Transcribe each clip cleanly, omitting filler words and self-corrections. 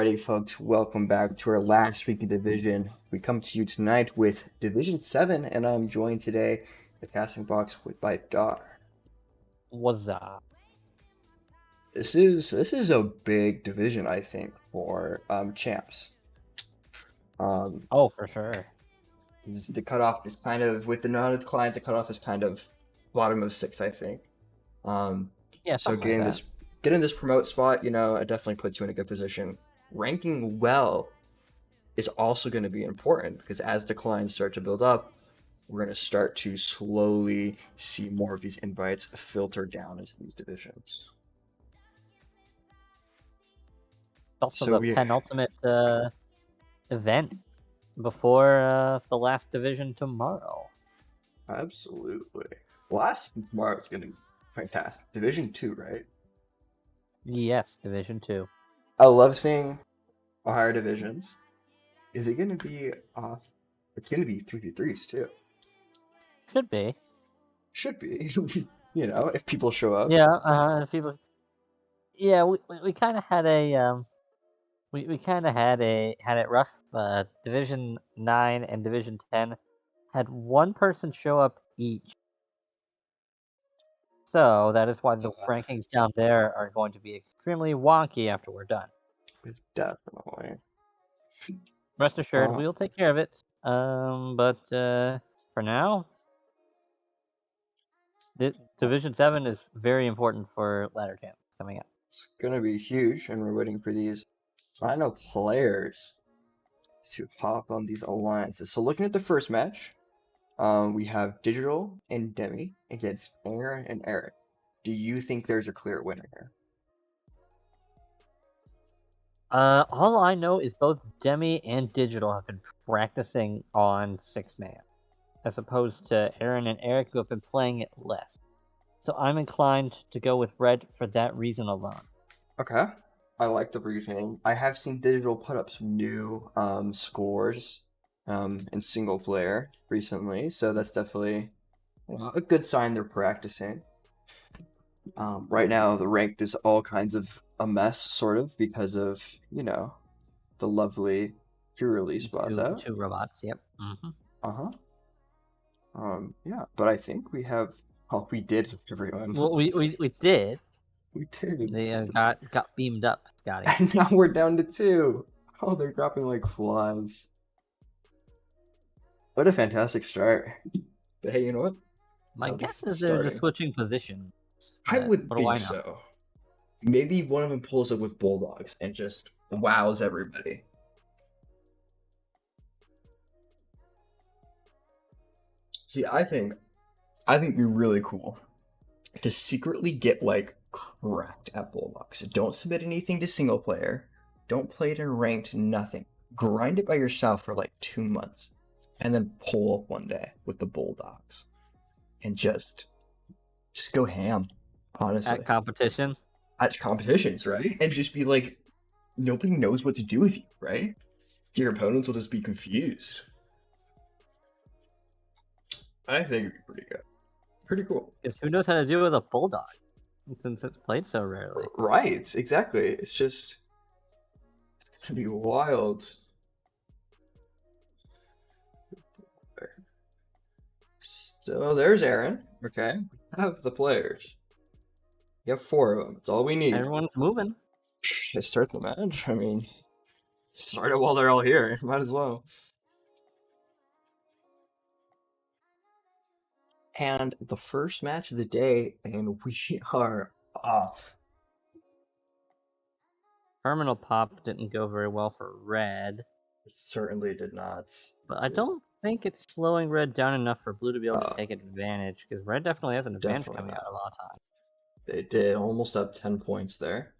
Alrighty, folks, welcome back to our last week of Division. We come to you tonight with Division 7, and I'm joined today in the casting box by Dar. What's up? This is a big division, I think, for champs. Oh, for sure. The cutoff is kind of, with the amount of declines, the cutoff is kind of bottom of 6, I think. Yeah, So something like that. getting this promote spot, it definitely puts you in a good position. Ranking well is also going to be important because as declines start to build up, we're going to start to slowly see more of these invites filter down into these divisions. Also, the penultimate event before the last division tomorrow. Absolutely. Last tomorrow is going to be fantastic. Division 2, right? Yes, Division 2. I love seeing higher divisions. Is it going to be off? It's going to be 3v3s too. Should be. Should be. If people show up. Yeah, if people. Yeah, we kind of had a we kind of had it rough. Division 9 and Division 10 had one person show up each. So that is why the rankings down there are going to be extremely wonky after we're done. Definitely. Rest assured, we'll take care of it. But for now, Division 7 is very important for ladder champs coming up. It's gonna be huge, and we're waiting for these final players to hop on these alliances. So looking at the first match, we have Digital and Demi against Aaron and Eric. Do you think there's a clear winner here? All I know is both Demi and Digital have been practicing on 6-man, as opposed to Aaron and Eric, who have been playing it less. So I'm inclined to go with Red for that reason alone. Okay, I like the reasoning. I have seen Digital put up some new scores in single player recently, so that's definitely a good sign they're practicing. Right now, the ranked is all kinds of a mess, sort of, because of, the lovely pre-release spots out. 2 robots, yep. Mm-hmm. Yeah, but I think we have, we did have everyone. Well, we did. We did. They got beamed up, Scotty. And now we're down to 2. Oh, they're dropping like flies. What a fantastic start. But hey, you know what? My guess is they're just switching positions. I would think so. Maybe one of them pulls up with Bulldogs and just wows everybody. See, I think it'd be really cool to secretly get like cracked at Bulldogs. Don't submit anything to single player. Don't play it in ranked, nothing. Grind it by yourself for like 2 months. And then pull up one day with the Bulldogs. And just go ham, honestly. At competition? At competitions, right? And just be like, nobody knows what to do with you, right? Your opponents will just be confused. I think it'd be pretty good. Pretty cool. Because who knows how to deal with a Bulldog, since it's played so rarely. Right, exactly. It's just, it's gonna be wild. So there's Aaron. Okay, we have the players. You have 4 of them. That's all we need. Everyone's moving. Just start the match. I mean, start it while they're all here. Might as well. And the first match of the day, and we are off. Terminal Pop didn't go very well for Red. It certainly did not. But I don't think it's slowing Red down enough for Blue to be able to take advantage, because Red definitely has an advantage coming out a lot of times. They did, almost up 10 points there.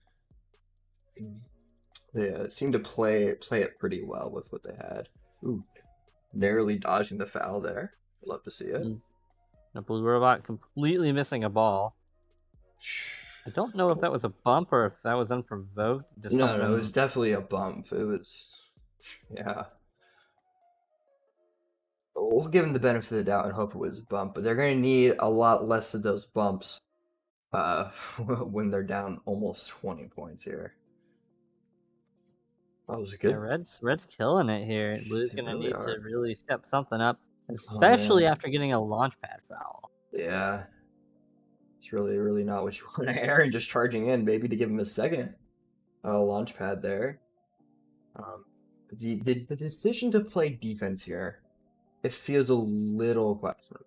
They seemed to play it pretty well with what they had. Ooh, narrowly dodging the foul there. Love to see it. The Blue Robot completely missing a ball. I don't know if that was a bump or if that was unprovoked. No, it was definitely a bump. It was, yeah. We'll give them the benefit of the doubt and hope it was a bump, but they're going to need a lot less of those bumps when they're down almost 20 points here. That was Yeah, good. red's killing it here. Blue's They gonna really need to are. really step something up, Oh especially man. after getting a launch pad foul. Yeah. It's really, really not what you want. Aaron just charging in, maybe to give him a second launch pad there. Um, the decision to play defense here, it feels a little questionable.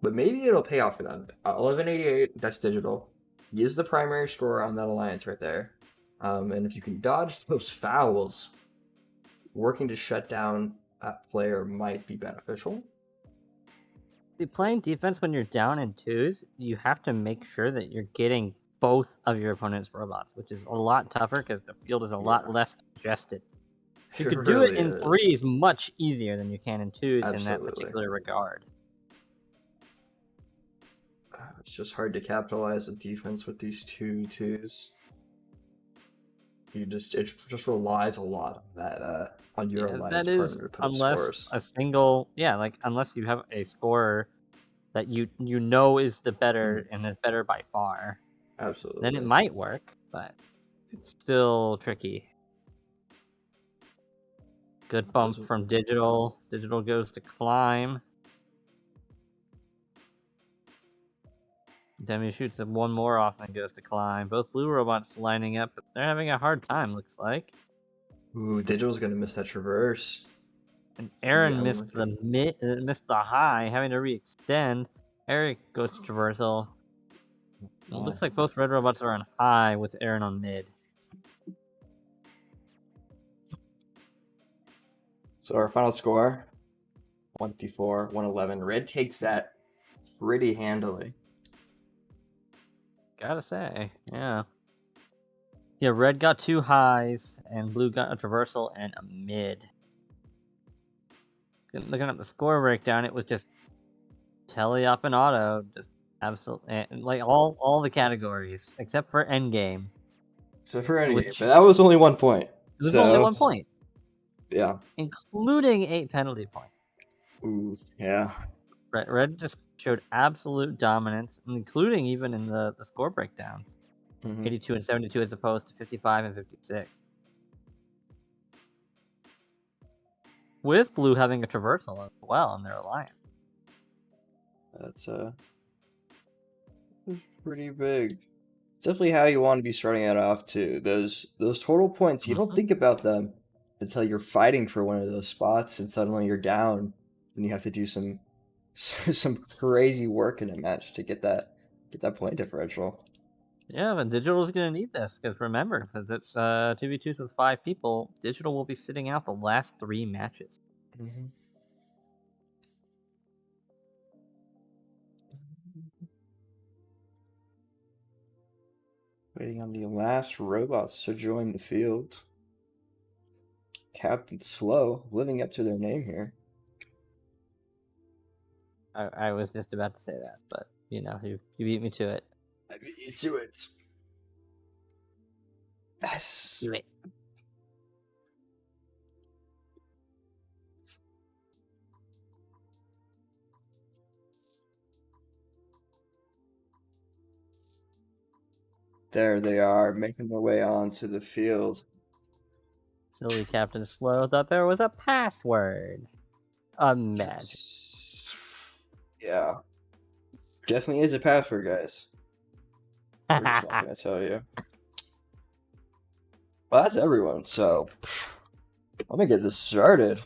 But maybe it'll pay off for them. 1188, that's digital. He is the primary scorer on that alliance right there. And if you can dodge those fouls, working to shut down that player might be beneficial. Playing defense when you're down in twos, you have to make sure that you're getting both of your opponent's robots, which is a lot tougher because the field is a lot Yeah, less congested. You it could do it really in is. threes much easier than you can in twos in that Absolutely. particular regard. It's just hard to capitalize the defense with these two twos. It just relies a lot on that on your Yeah, alliance that is partner to put up unless scores. a single, yeah, like unless you have a scorer that you know is the Mm, better and is better by far, then it absolutely. might work, but it's still tricky. Good bump Those- from digital. Digital goes to climb. Demi shoots it one more off and goes to climb. Both blue robots lining up, but they're having a hard time, looks like. Ooh, Digital's gonna miss that traverse. And Be Aaron missed unlucky. the high, having to re-extend. Eric goes to traversal. It Oh. looks like both red robots are on high with Aaron on mid. So our final score, 154, 111. Red takes that pretty handily. Gotta say, yeah. Yeah, red got two highs, and blue got a traversal and a mid. Looking at the score breakdown, it was just teleop and auto, just absolutely like all the categories except for endgame, So for any game, but which that was only 1 point. it was only So 1 point, yeah. including 8 penalty points. Ooh, yeah. Red just showed absolute dominance, including even in the score breakdowns. Mm-hmm. 82 and 72 as opposed to 55 and 56. With blue having a traversal as well in their alliance. That's pretty big. It's definitely how you want to be starting it off too. Those total points, you don't Mhm. think about them until you're fighting for one of those spots and suddenly you're down and you have to do some some crazy work in a match to get that point differential. Yeah, but digital is going to need this because remember, because it's 2v2s with 5 people, digital will be sitting out the last 3 matches. Mm-hmm. Waiting on the last robots to join the field. Captain Slow, living up to their name here. I was just about to say that, but you beat me to it. I beat you to it. Yes. Do it. There they are, making their way onto the field. Silly Captain Slow thought there was a password. Imagine. Yeah. Definitely is a password, guys. We're just not gonna tell you. Well, that's everyone, so let me get this started.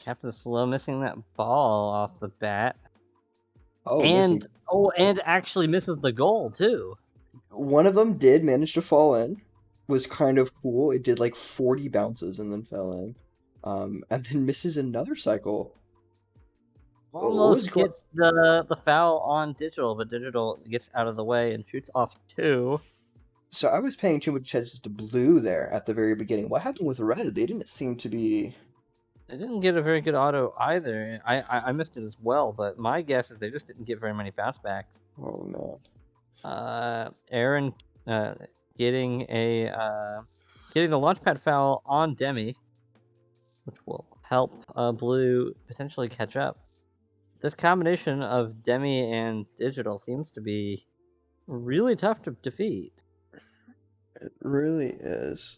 Captain Slow missing that ball off the bat. Oh, And missing. and actually misses the goal too. One of them did manage to fall in. Was kind of cool. It did like 40 bounces and then fell in. And then misses another cycle. Oh, what was Almost going? gets the foul on digital, but digital gets out of the way and shoots off 2. So I was paying too much attention to blue there at the very beginning. What happened with red? They didn't seem to be. They didn't get a very good auto either. I missed it as well, but my guess is they just didn't get very many bounce backs. Oh no. Aaron getting the launchpad foul on Demi, which will help Blue potentially catch up. This combination of Demi and Digital seems to be really tough to defeat. It really is.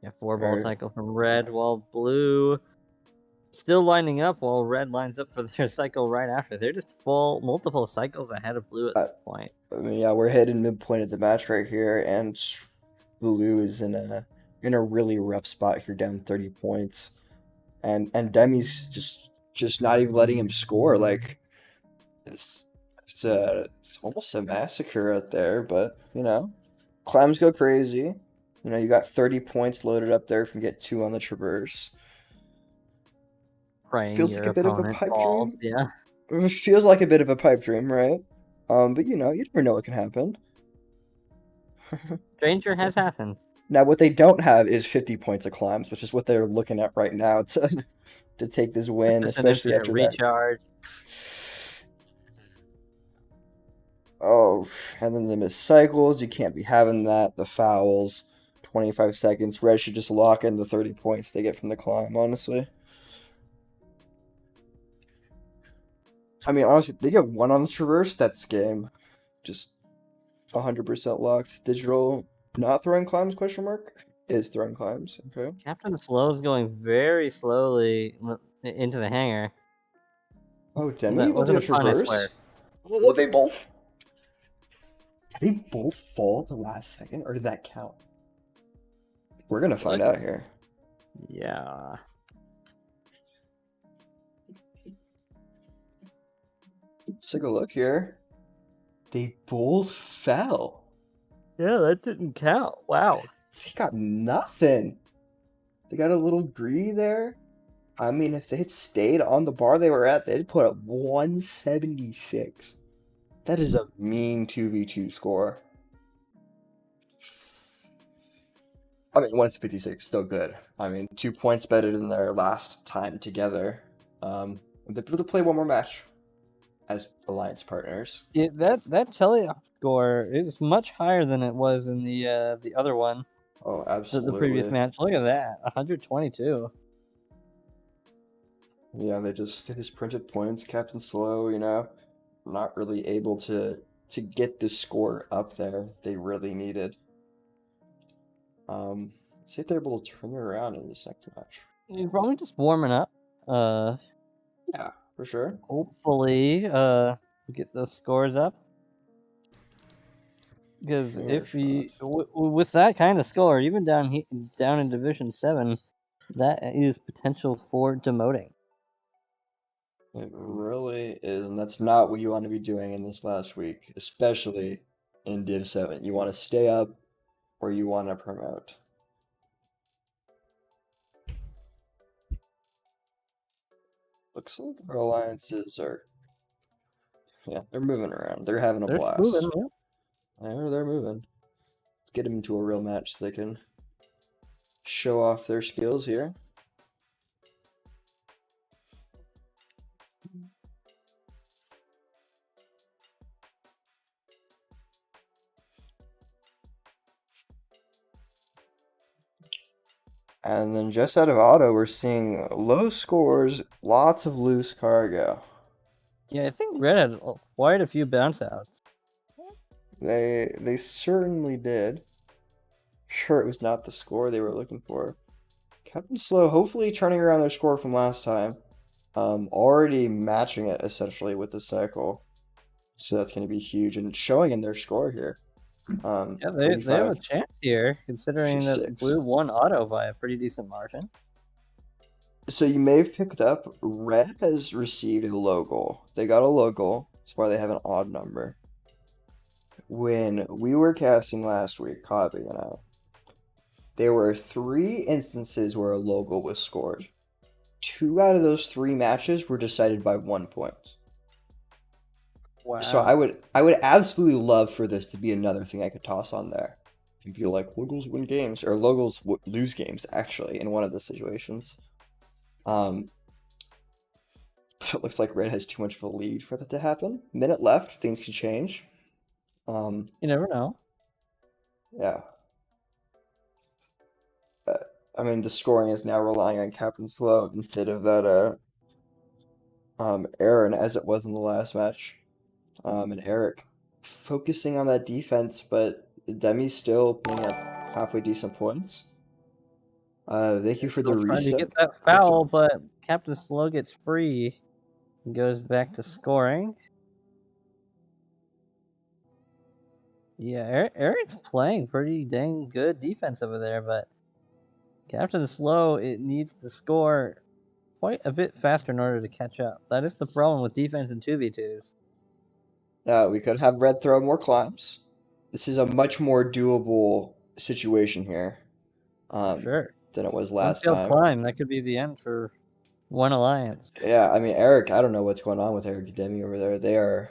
Yeah, 4-ball Alright. cycle from Red, while Blue still lining up while Red lines up for their cycle right after. They're just multiple cycles ahead of Blue at I, this point. I mean, yeah, we're heading midpoint of the match right here, and Blue is in a really rough spot here, down 30 points, and Demi's just not even letting him score. Like it's it's almost a massacre out there, but climbs go crazy. You got 30 points loaded up there from get 2 on the traverse. Praying Feels like your a bit of a opponent pipe falls, dream. yeah. It feels like a bit of a pipe dream, right? But you never know what can happen. Stranger has happened. Now, what they don't have is 50 points of climbs, which is what they're looking at right now to take this win, Just an especially infinite after that. recharge. Oh, and then the missed cycles. You can't be having that. The fouls. 25 seconds. Red should just lock in the 30 points they get from the climb, honestly. I mean, honestly, they get 1 on the traverse. That's game. Just 100% locked. Digital not throwing climbs, question mark? Is throwing climbs. Okay. Captain Slow is going very slowly into the hangar. Oh, Demi That able to wasn't do a a pun, I traverse? swear. Oh, they both. Did they both fall at the last second, or does that count? We're gonna find out here. Yeah. Let's take a look here. They both fell. Yeah, that didn't count. Wow. They got nothing. They got a little greedy there. I mean, if they had stayed on the bar they were at, they'd put up 176. That is a mean 2v2 score. I mean, 156, still good. I mean, 2 points better than their last time together. They're able to play one more match as alliance partners. Yeah, that teleoff score is much higher than it was in the other one, Oh, the previous absolutely. match. Look at that, 122. Yeah, they just printed points. Captain Slow, not really able to get the score up there they really needed. Let's see if they're able to turn it around in this next match. He's probably just warming up. Yeah, for sure. Hopefully, get those scores up. Because Fingers if you crossed. with that kind of score, even down in Division 7, that is potential for demoting. It really is, and that's not what you want to be doing in this last week, especially in Div 7. You want to stay up or you want to promote. Looks like our alliances are, yeah, they're moving around. They're having a They're moving. blast. Yeah. They're moving. Let's get them into a real match so they can show off their skills here. And then just out of auto, we're seeing low scores, lots of loose cargo. Yeah, I think Red had quite a few bounce outs. They certainly did. Sure, it was not the score they were looking for. Captain Slow, hopefully turning around their score from last time. Already matching it essentially with the cycle. So that's going to be huge and showing in their score here. Yeah, they have a 35, chance here, considering that 56. Blue won auto by a pretty decent margin. So you may have picked up, Red has received a low goal. They got a low goal. That's why they have an odd number. When we were casting last week, Kavi and I, there were 3 instances where a low goal was scored. 2 out of those 3 matches were decided by 1 point. So Wow. I would absolutely love for this to be another thing I could toss on there and be like, Logos win games, or Logos lose games, actually, in one of the situations. But it looks like Red has too much of a lead for that to happen. Minute left, things could change. Um, You never know. yeah. Uh, I mean, the scoring is now relying on Captain Slow instead of that Aaron as it was in the last match. And Eric focusing on that defense, but Demi's still putting up halfway decent points. Thank you They're for the still trying to reset. get that What the? foul, but Captain Slow gets free and goes back to scoring. Yeah, Eric's playing pretty dang good defense over there, but Captain Slow, it needs to score quite a bit faster in order to catch up. That is the problem with defense in 2v2s. We could have Red throw more climbs. This is a much more doable situation here, For um, sure. than it was One last failed time. climb, that could be the end for one alliance. Yeah, I mean Eric, I don't know what's going on with Eric and Demi over there. They are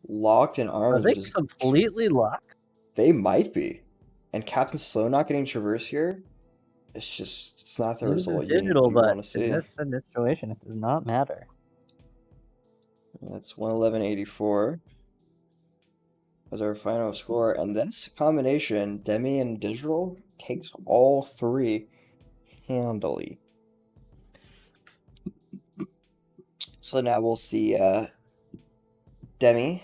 locked in Are arms, they which is completely locked? they might be. And Captain Slow not getting traverse here, it's not the Neither is result digital, you but want to in see. this situation, it does not matter. That's 111.84 as our final score, and this combination, Demi and Digital, takes all three handily. So now we'll see Demi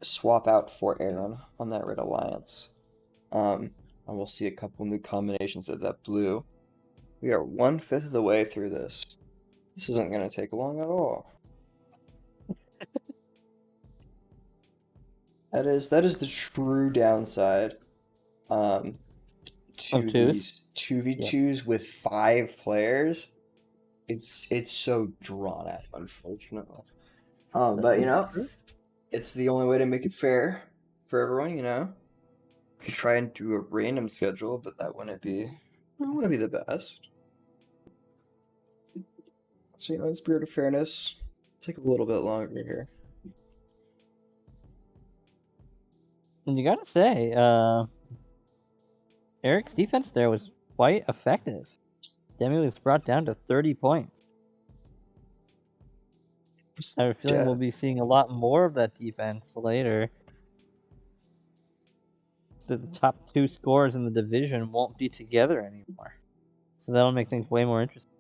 swap out for Aaron on that Red Alliance. And we'll see a couple new combinations of that blue. We are 1/5 of the way through this. This isn't going to take long at all. That is the true downside Of to twos? these 2v2s with 5 players. It's so drawn out, unfortunately. That But is true. it's the only way to make it fair for everyone. Could try and do a random schedule, but that wouldn't be the best. So in spirit of fairness, take a little bit longer here. And you gotta say, Eric's defense there was quite effective. Demi was brought down to 30 points. I have a feeling we'll be seeing a lot more of that defense later. So the top 2 scorers in the division won't be together anymore. So that'll make things way more interesting.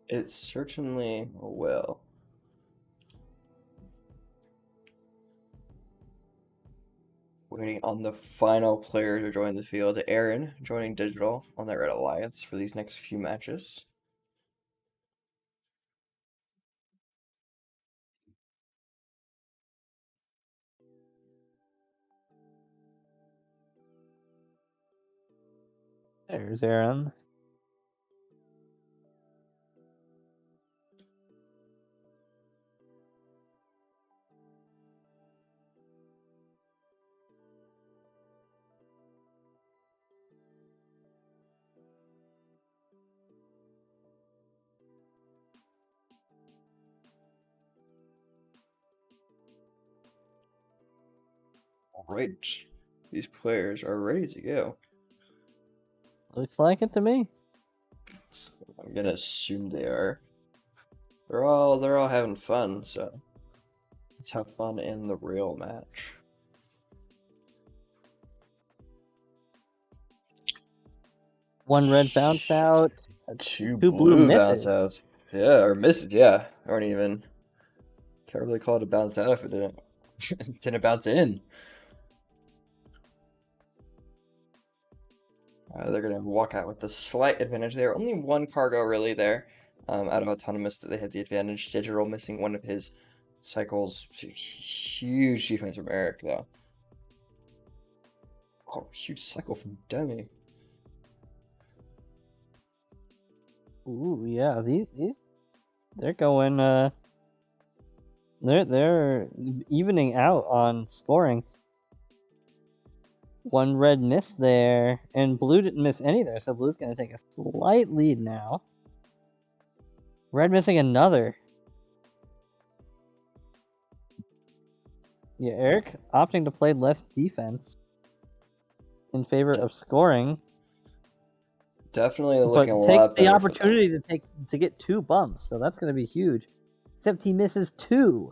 It certainly will. Waiting on the final player to join the field, Aaron joining Digital on that Red Alliance for these next few matches. There's Aaron. Alright, these players are ready to go. Looks like it to me. So I'm gonna assume they are. They're all having fun, so let's have fun in the real match. One red bounce out. Two Two blue blue bounce misses. outs. Yeah, or misses, yeah. I don't even can't really call it a bounce out if it didn't bounce in. They're gonna walk out with the slight advantage there. Only one cargo really there. Out of autonomous that they had the advantage. Digital missing one of his cycles. Huge defense from Eric though. Oh, huge cycle from Demi. Ooh, yeah, these they're going they're evening out on scoring. One red miss there, and blue didn't miss any there, so blue's gonna take a slight lead now. Red missing another. Yeah, Eric opting to play less defense in favor of scoring. Definitely But looking a takes lot the better. opportunity to get 2 bumps, so that's going to be huge. Except he misses 2.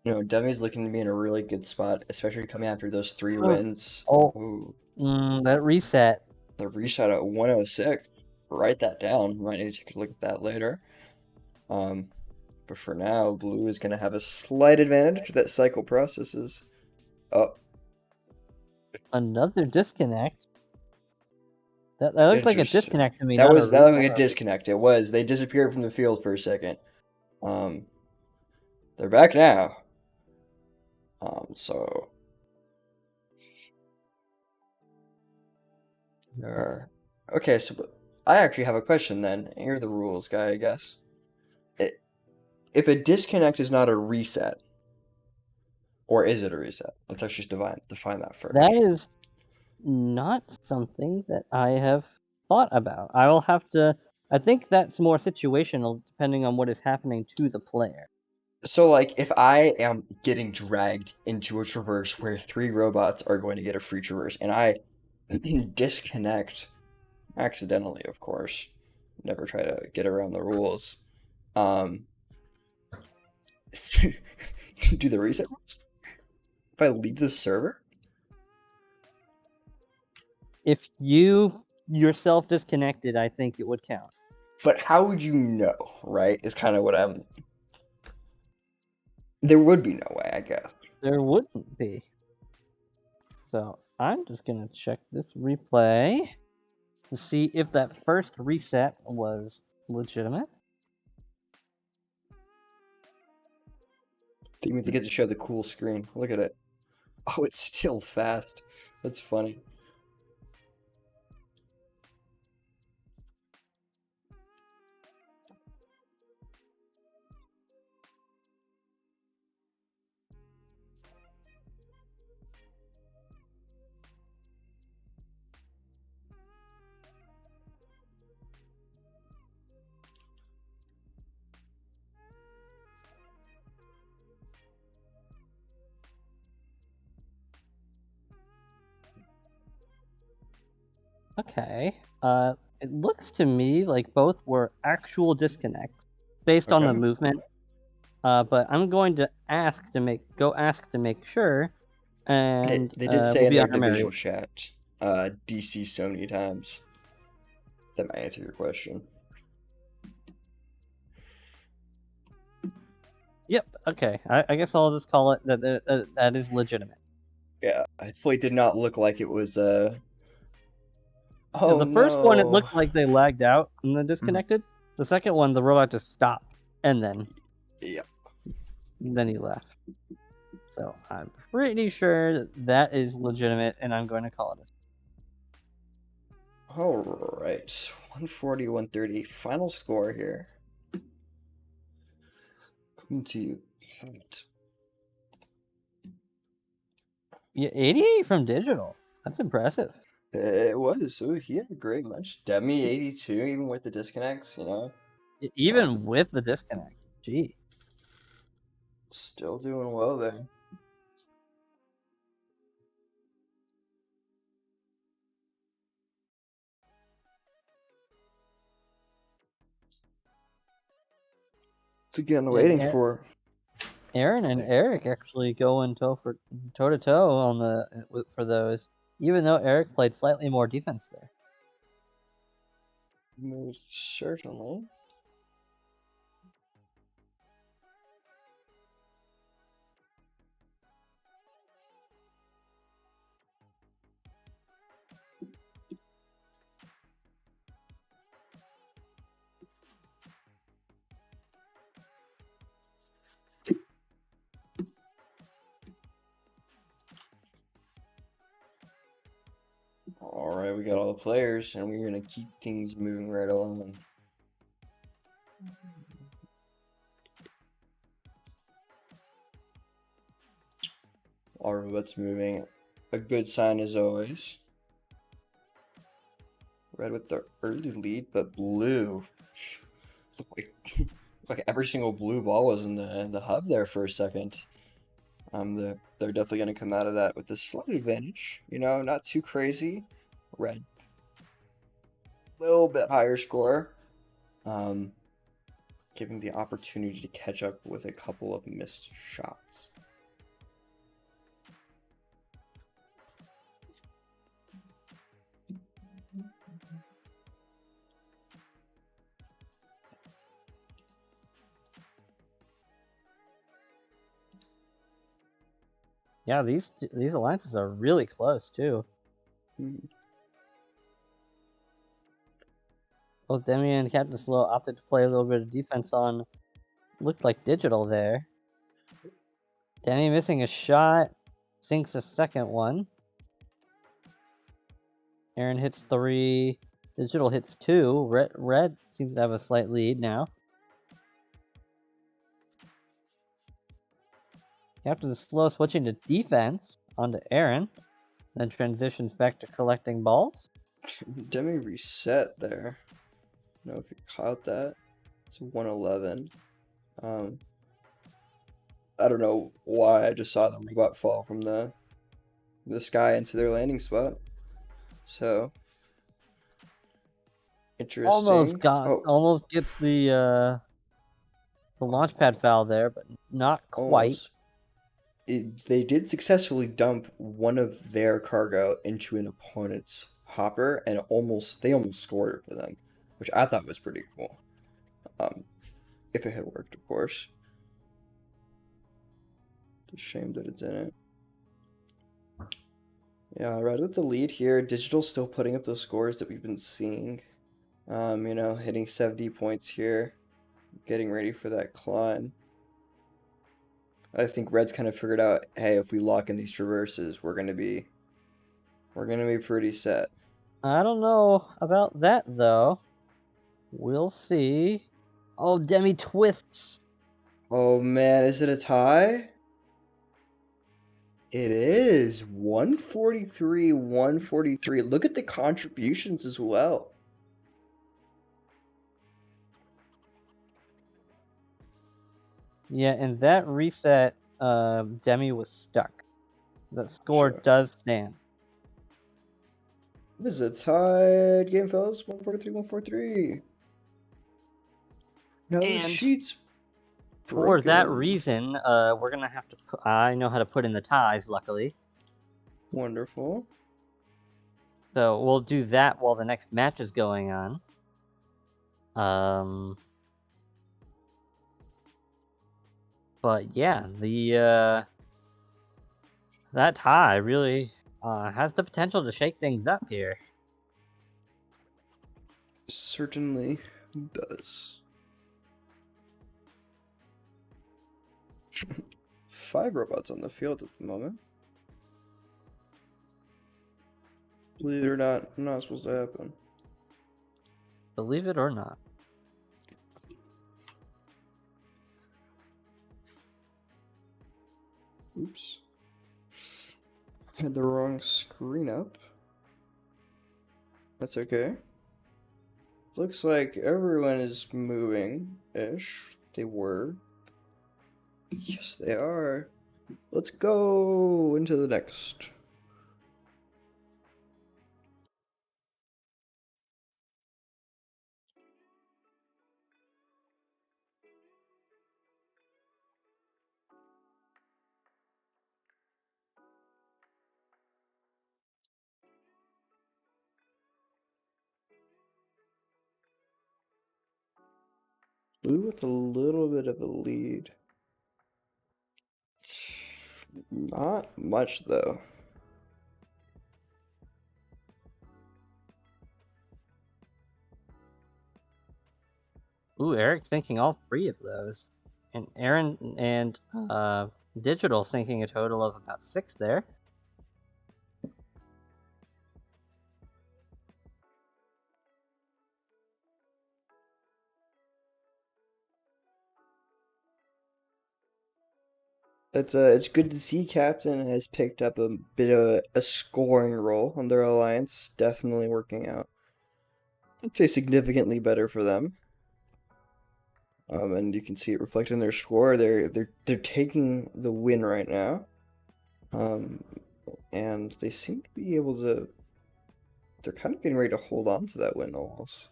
You know, Demi's looking to be in a really good spot, especially coming after those 3 Oh, wins. oh, Ooh, that reset. the reset at 106. Write that down. Might need to take a look at that later. Um, but for now, blue is going to have a slight advantage that cycle processes. Oh, Another disconnect. That looked like a interesting. disconnect to me, That not a was like a reset. disconnect. It was. They disappeared from the field for a second. Um, they're back now. So okay. So I actually have a question then. You're the rules guy, I guess. If a disconnect is not a reset, or is it a reset? Let's actually just define that first. That is not something that I have thought about. I will have to. I think that's more situational depending on what is happening to the player. So, like, if I am getting dragged into a traverse where 3 robots are going to get a free traverse, and I disconnect accidentally, of course, never try to get around the rules. Um, do the reset rules if I leave the server? If you yourself disconnected, I think it would count. But how would you know, right? Is kind of what I'm. There would be no way, I guess. There wouldn't be. So I'm just gonna check this replay to see if that first reset was legitimate. They means to get to show the cool screen. Look at it. Oh, it's still fast. That's funny. Okay. It looks to me like both were actual disconnects based on the Okay. movement. But I'm going to ask to make sure, and They did say we'll in be their on our merry division way. chat, DC so many times. That might answer your question. Yep. Okay. I guess I'll just call it that is legitimate. Yeah, I hopefully did not look like it was, Yeah, oh the first one, it no. looked like they lagged out and then disconnected. The second one, the robot just stopped and Yeah. then he left. So I'm pretty sure that is legitimate, and I'm going to call it. Alright. 140, 130. Final score here. Coming to you. Yeah, 88 from digital. That's impressive. It was. Ooh, he had a great match. Demi 82, even with the disconnects, you know? Even with the disconnect. Gee. Still doing well there. It's again waiting for. Aaron and Eric actually going toe to toe on for those, even though Eric played slightly more defense there. Most certainly. Alright, we got all the players, and we're gonna keep things moving right along. Our robots moving. A good sign as always. Red with the early lead, but blue. Like, like every single blue ball was in the hub there for a second. They're definitely gonna come out of that with a slight advantage. You know, not too crazy. Red, little bit higher score. giving the opportunity to catch up with a couple of missed shots. Yeah, these alliances are really close too. Both Demi and Captain Slow opted to play a little bit of defense on, looked like Digital there. Demi missing a shot, sinks a second one. Aaron hits 3, Digital hits 2. Red seems to have a slight lead now. Captain Slow switching to defense onto Aaron, then transitions back to collecting balls. Demi reset there. I don't know if you caught that. It's 111. I don't know why I just saw the robot fall from the sky into their landing spot. So interesting. Almost gets the launch pad foul there, but not quite. Almost. They did successfully dump one of their cargo into an opponent's hopper, and they almost scored it for them, which I thought was pretty cool. If it had worked, of course. It's a shame that it didn't. Yeah, Red with the lead here. Digital still putting up those scores that we've been seeing. Hitting 70 points here, getting ready for that climb. I think Red's kind of figured out, hey, if we lock in these traverses, we're gonna be pretty set. I don't know about that though. We'll see. Oh, Demi twists. Oh man, is it a tie? It is 143, 143. Look at the contributions as well. Yeah, and that reset, Demi was stuck. That score Sure. does stand. This is a tied game, fellas. 143, 143. No, the sheets for that broken. reason, we're gonna have to. I know how to put in the ties, luckily. Wonderful. So we'll do that while the next match is going on. But yeah, that tie really has the potential to shake things up here. Certainly does. 5 robots on the field at the moment. Believe it or not, not supposed to happen. Believe it or not. Oops. Had the wrong screen up. That's okay. Looks like everyone is moving-ish. They were. Yes, they are. Let's go into the next. Blue with a little bit of a lead. Not much, though. Ooh, Eric thinking all 3 of those. And Aaron and Digital sinking a total of about 6 there. It's good to see Captain has picked up a bit of a scoring role on their alliance. Definitely working out. I'd say significantly better for them. And you can see it reflected in their score. They're taking the win right now. And they seem to be able to. They're kind of getting ready to hold on to that win almost.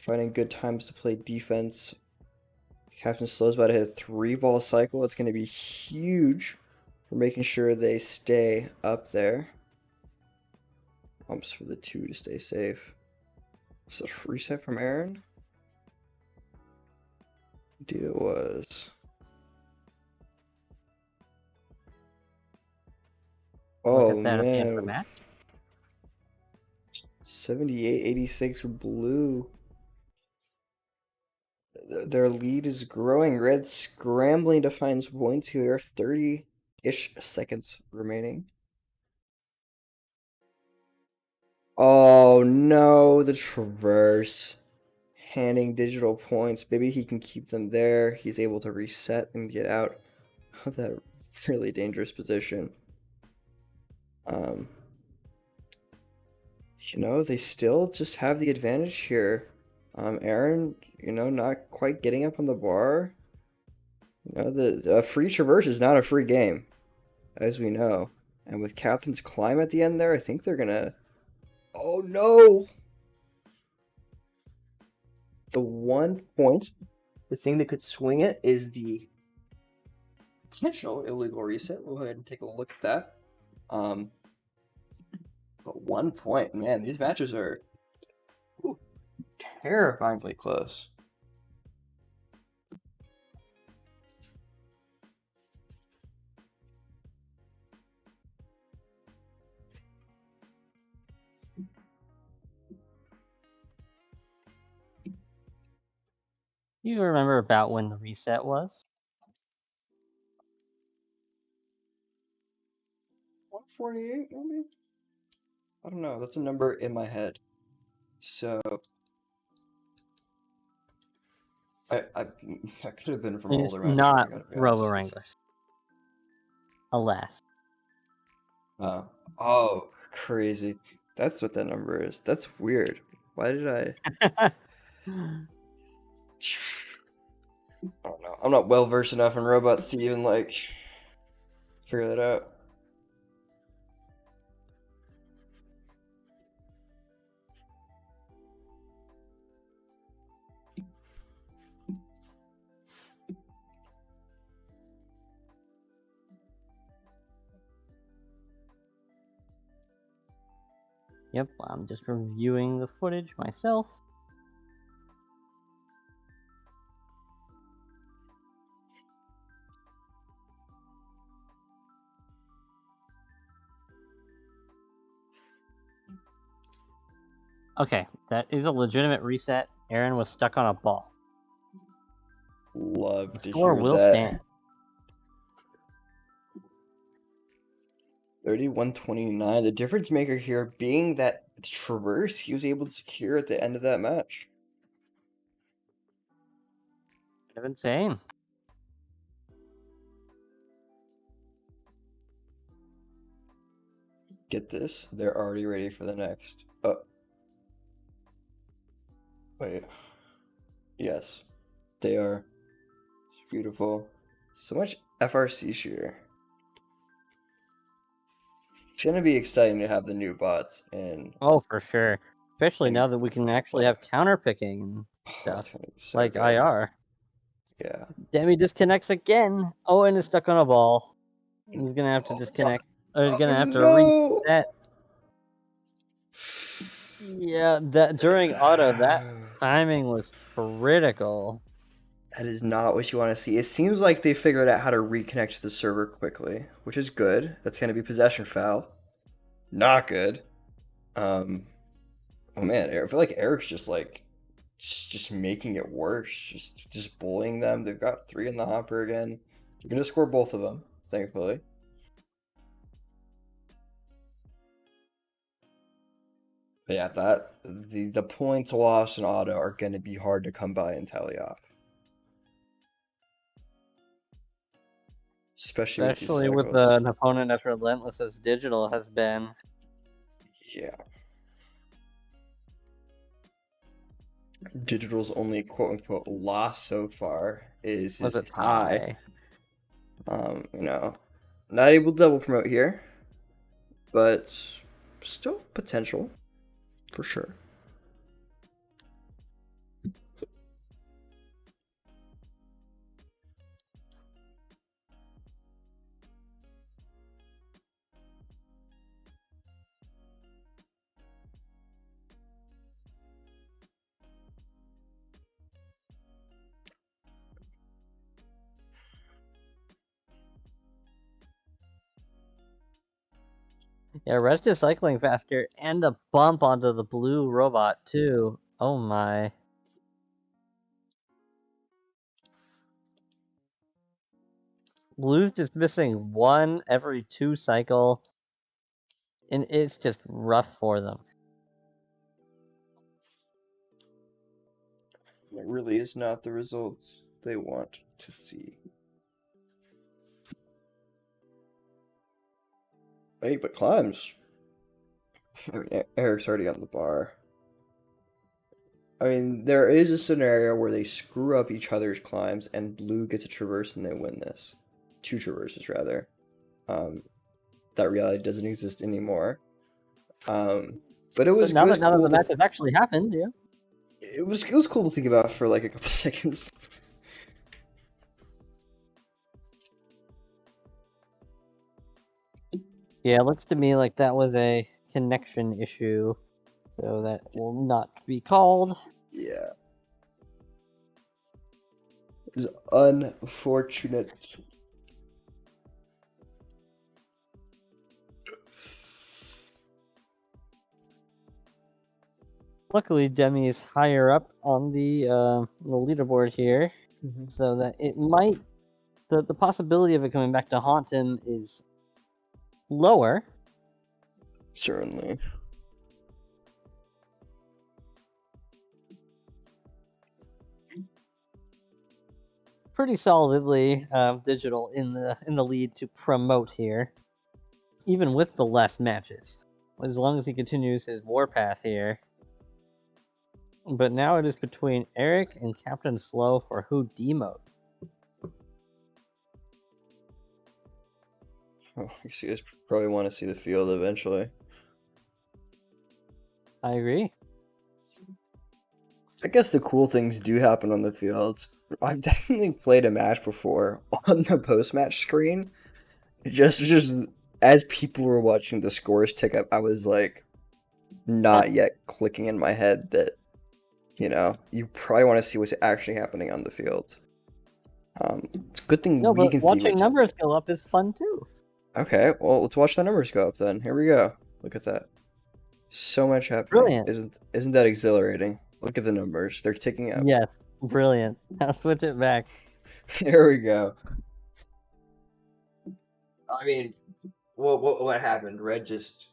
finding good times to play defense. Captain Slow's about to hit a 3-ball cycle. It's going to be huge for making sure they stay up there. Bumps for the 2 to stay safe. Is it a reset from Aaron? Indeed it was. Look Oh at that at the end of the man. match. 78-86 blue. Their lead is growing. Red scrambling to find points here. 30-ish seconds remaining. Oh no, the traverse. Handing digital points. Maybe he can keep them there. He's able to reset and get out of that really dangerous position. They still just have the advantage here. Aaron, not quite getting up on the bar. The free traverse is not a free game, as we know. And with Captain's climb at the end there, I think they're gonna... Oh no! The 1 point, the thing that could swing it is the potential illegal reset. We'll go ahead and take a look at that. But 1 point, man, these matches are terrifyingly close. You remember about when the reset was? 148, maybe? I don't know. That's a number in my head. So I could have been from It's older matches. not I gotta be Robo honest. Wranglers. Alas. Oh, crazy. That's what that number is. That's weird. Why did I... I don't know. I'm not well versed enough in robots to even figure that out. Yep, I'm just reviewing the footage myself. Okay, that is a legitimate reset. Aaron was stuck on a ball. Love The to score hear will that. stand. 31-29. The difference maker here being that traverse he was able to secure at the end of that match. Kind of insane. Get this, they're already ready for the next. Oh. Wait. Yes. They are. It's beautiful. So much FRC shooter. It's gonna be exciting to have the new bots in. Oh, for sure. Especially in now that we can actually have counter picking and that's stuff. gonna be so Like good. IR. Yeah. Demi disconnects again. Owen is stuck on a ball. He's gonna have to disconnect. Or he's gonna have to reset. Yeah, that during auto, that timing was critical. That is not what you want to see. It seems like they figured out how to reconnect to the server quickly, which is good. That's going to be possession foul. Not good. Oh man, I feel like Eric's just making it worse. Just bullying them. They've got 3 in the hopper again. They're going to score both of them, thankfully. But yeah, the points lost in auto are going to be hard to come by in tally off. Especially with an opponent as relentless as Digital has been. Yeah. Digital's only quote-unquote loss so far is his tie. Not able to double promote here, but still potential for sure. Yeah, Red's just cycling faster, and a bump onto the blue robot too. Oh my. Blue's just missing one every 2 cycle, and it's just rough for them. It really is not the results they want to see. Hey, but climbs. I mean, Eric's already on the bar. I mean, there is a scenario where they screw up each other's climbs and blue gets a traverse and they win this. 2 traverses, rather. That reality doesn't exist anymore. But it was But now that cool the match has actually happened, yeah. It was cool to think about for like a couple seconds. Yeah, it looks to me like that was a connection issue, so that will not be called. Yeah. It's unfortunate. Luckily, Demi is higher up on the leaderboard here, so that it might the possibility of it coming back to haunt him is lower. Certainly. Pretty solidly, digital in the lead to promote here, even with the less matches, as long as he continues his warpath here. But now it is between Eric and Captain Slow for who demote. Oh, you guys probably want to see the field eventually. I agree. I guess the cool things do happen on the field. I've definitely played a match before on the post-match screen. Just as people were watching the scores tick up, I was like, not yet clicking in my head that, you probably want to see what's actually happening on the field. It's a good thing No, we but can see watching what's numbers go up is fun too. Okay, well, let's watch the numbers go up then. Here we go. Look at that. So much happening. Brilliant. Isn't that exhilarating? Look at the numbers. They're ticking up. Yes, brilliant. I'll switch it back. There we go. I mean, what happened? Red just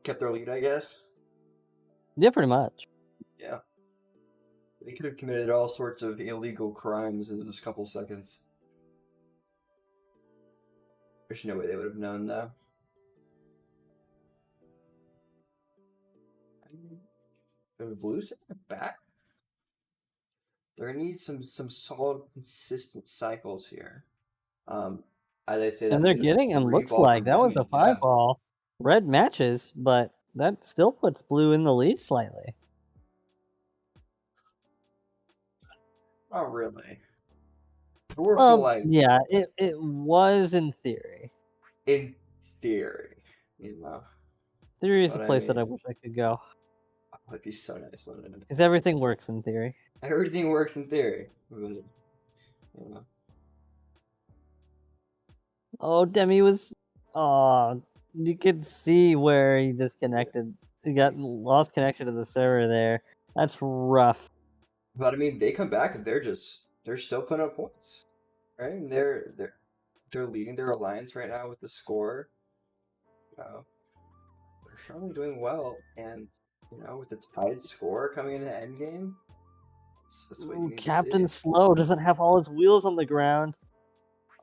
kept their lead, I guess. Yeah, pretty much. Yeah. They could have committed all sorts of illegal crimes in just a couple seconds. There's no way they would have known, though. The Blues back. They're gonna need some solid, consistent cycles here. As I say that, And they're getting, and looks like that was a 5-ball. Red matches, but that still puts blue in the lead slightly. Not really. Well, yeah, it was in theory. In theory, Theory is a place that I wish I could go. That'd be so nice, wouldn't it? Because everything works in theory. Everything works in theory. Oh, Demi was. Oh, you could see where he disconnected. He got lost connection to the server there. That's rough. But I mean, they come back and they're still putting up points, right? And they're leading their alliance right now with the score. They're surely doing well, and with the tied score coming into endgame, that's what you need Captain to see. Slow doesn't have all his wheels on the ground.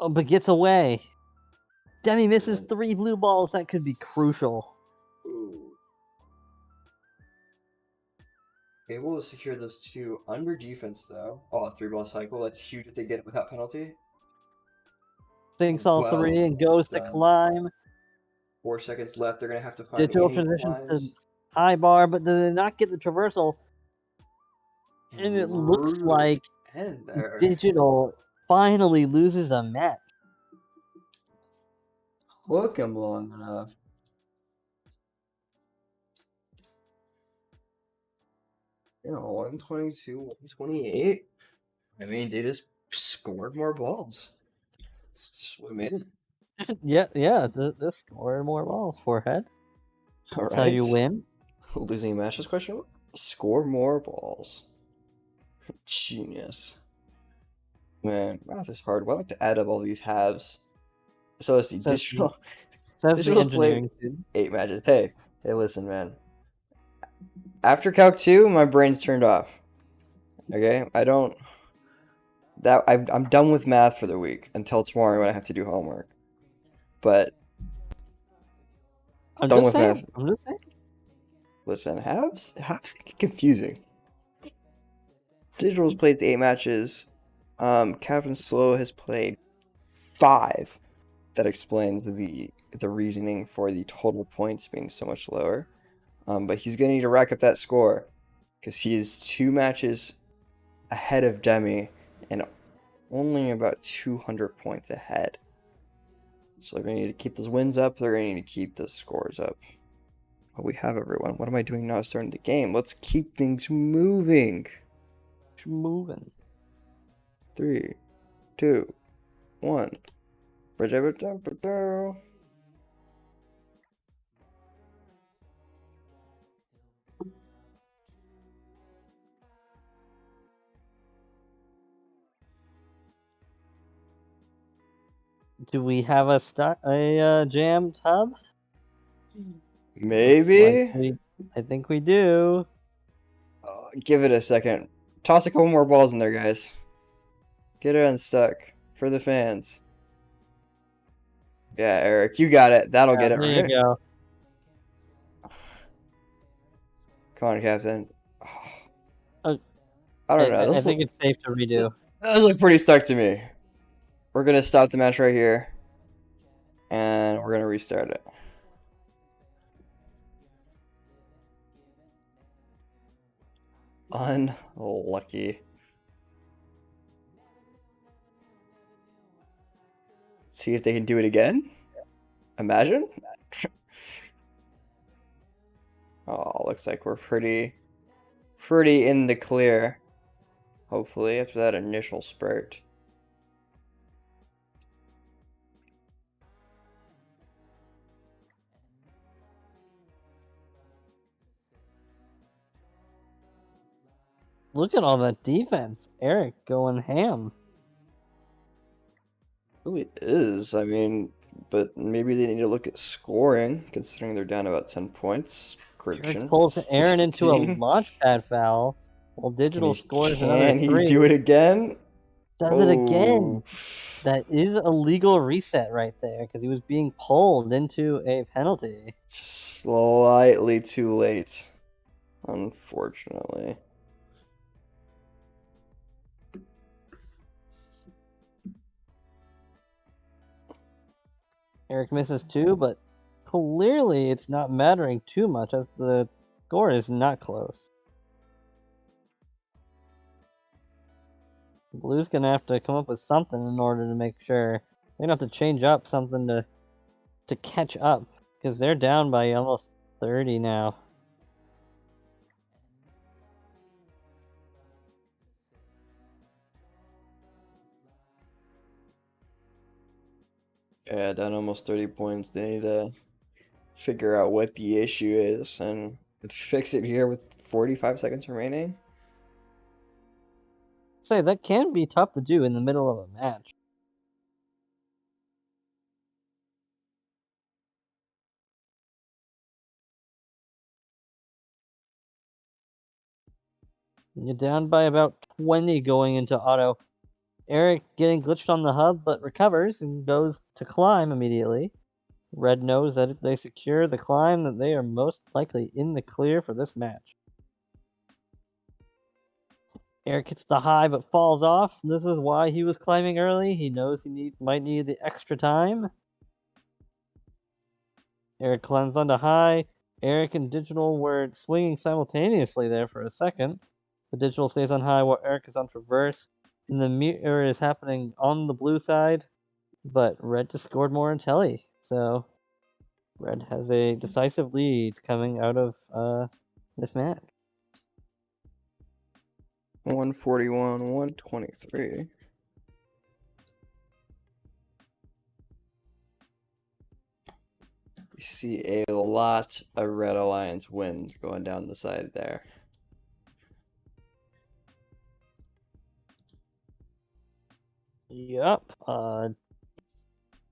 Oh, but gets away. Demi misses 3 blue balls. That could be crucial. Ooh. Able to secure those 2 under defense, though. Oh, a 3-ball cycle. That's huge if they get it without penalty. Thinks all 3 and goes to climb. 4 seconds left. They're going to have to find Digital transitions to high bar, but do they not get the traversal? And it looks like Digital finally loses a match. Hook him long enough. You know, 122, 128. I mean, they just scored more balls. That's just what made it. yeah, they scored more balls, forehead. All That's how you right. win. Losing matches question. Score more balls. Genius. Man, math is hard. Why do I like to add up all these halves? So let's see. Says the, Digital. says the Digital's played engineering student. 8 matches. Hey, listen, man. After Calc 2, my brain's turned off. Okay, I don't. I'm done with math for the week until tomorrow when I have to do homework. But I'm done just with saying. math. I'm just saying. Listen, halves get confusing. Digital's played 8 matches. Captain Slow has played 5. That explains the reasoning for the total points being so much lower. But he's gonna need to rack up that score because he is 2 matches ahead of Demi and only about 200 points ahead. So they're gonna need to keep those wins up. They're gonna need to keep the scores up. Oh, we have everyone. What am I doing now? Starting the game. Let's keep things moving. Moving. 3, 2, 1. Do we have a jammed hub? Maybe. I think we do. Give it a second. Toss a couple more balls in there, guys. Get it unstuck for the fans. Yeah, Eric, you got it. That'll get it There you right. go. Come on, Captain. Oh, I don't know. I think it's safe to redo. Those look pretty stuck to me. We're gonna stop the match right here, and we're gonna restart it. Unlucky. See if they can do it again. Imagine. Oh, looks like we're pretty in the clear. Hopefully, after that initial spurt. Look at all that defense. Eric going ham. Oh, it is. I mean, but maybe they need to look at scoring, considering they're down about 10 points. Eric Correction. pulls Aaron into a 16. launch pad foul, while Digital scores another Can he 3. do it again? Does it again. Oh, That is a legal reset right there because he was being pulled into a penalty. slightly too late, unfortunately. Eric misses 2, but clearly it's not mattering too much as the score is not close. Blue's gonna have to come up with something in order to make sure. They're gonna have to change up something to catch up because they're down by almost 30 now. Yeah, down almost 30 points. They need to figure out what the issue is and fix it here with 45 seconds remaining. Say that can be tough to do in the middle of a match. You're down by about 20 going into auto. Eric getting glitched on the hub, but recovers and goes to climb immediately. Red knows that if they secure the climb, that they are most likely in the clear for this match. Eric hits the high but falls off. This is why he was climbing early. He knows he might need the extra time. Eric climbs onto high. Eric and Digital were swinging simultaneously there for a second. The Digital stays on high while Eric is on traverse. And the mirror is happening on the blue side. But Red just scored more in telly. So Red has a decisive lead coming out of this match. 141, 123. see a lot of Red Alliance wind going down the side there. Yep.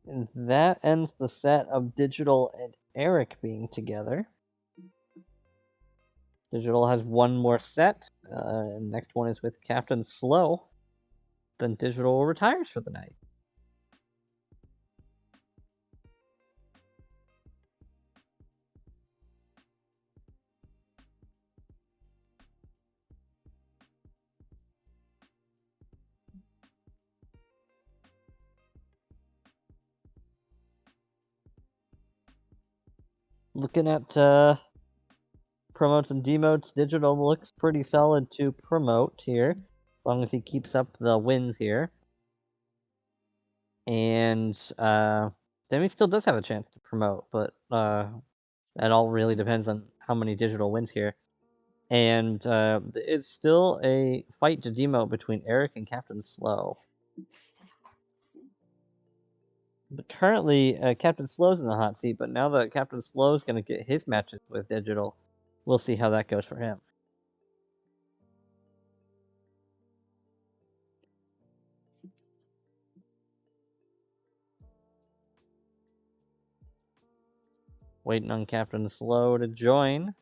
And that ends the set of Digital and Eric being together. Digital has one more set. Next one is with Captain Slow. Then Digital retires for the night. Looking at promotes and demotes, Digital looks pretty solid to promote here, as long as he keeps up the wins here. And Demi still does have a chance to promote, but that all really depends on how many Digital wins here. And it's still a fight to demote between Eric and Captain Slow. But currently, Captain Slow's in the hot seat, but now that Captain Slow's going to get his matches with Digital, we'll see how that goes for him. Waiting on Captain Slow to join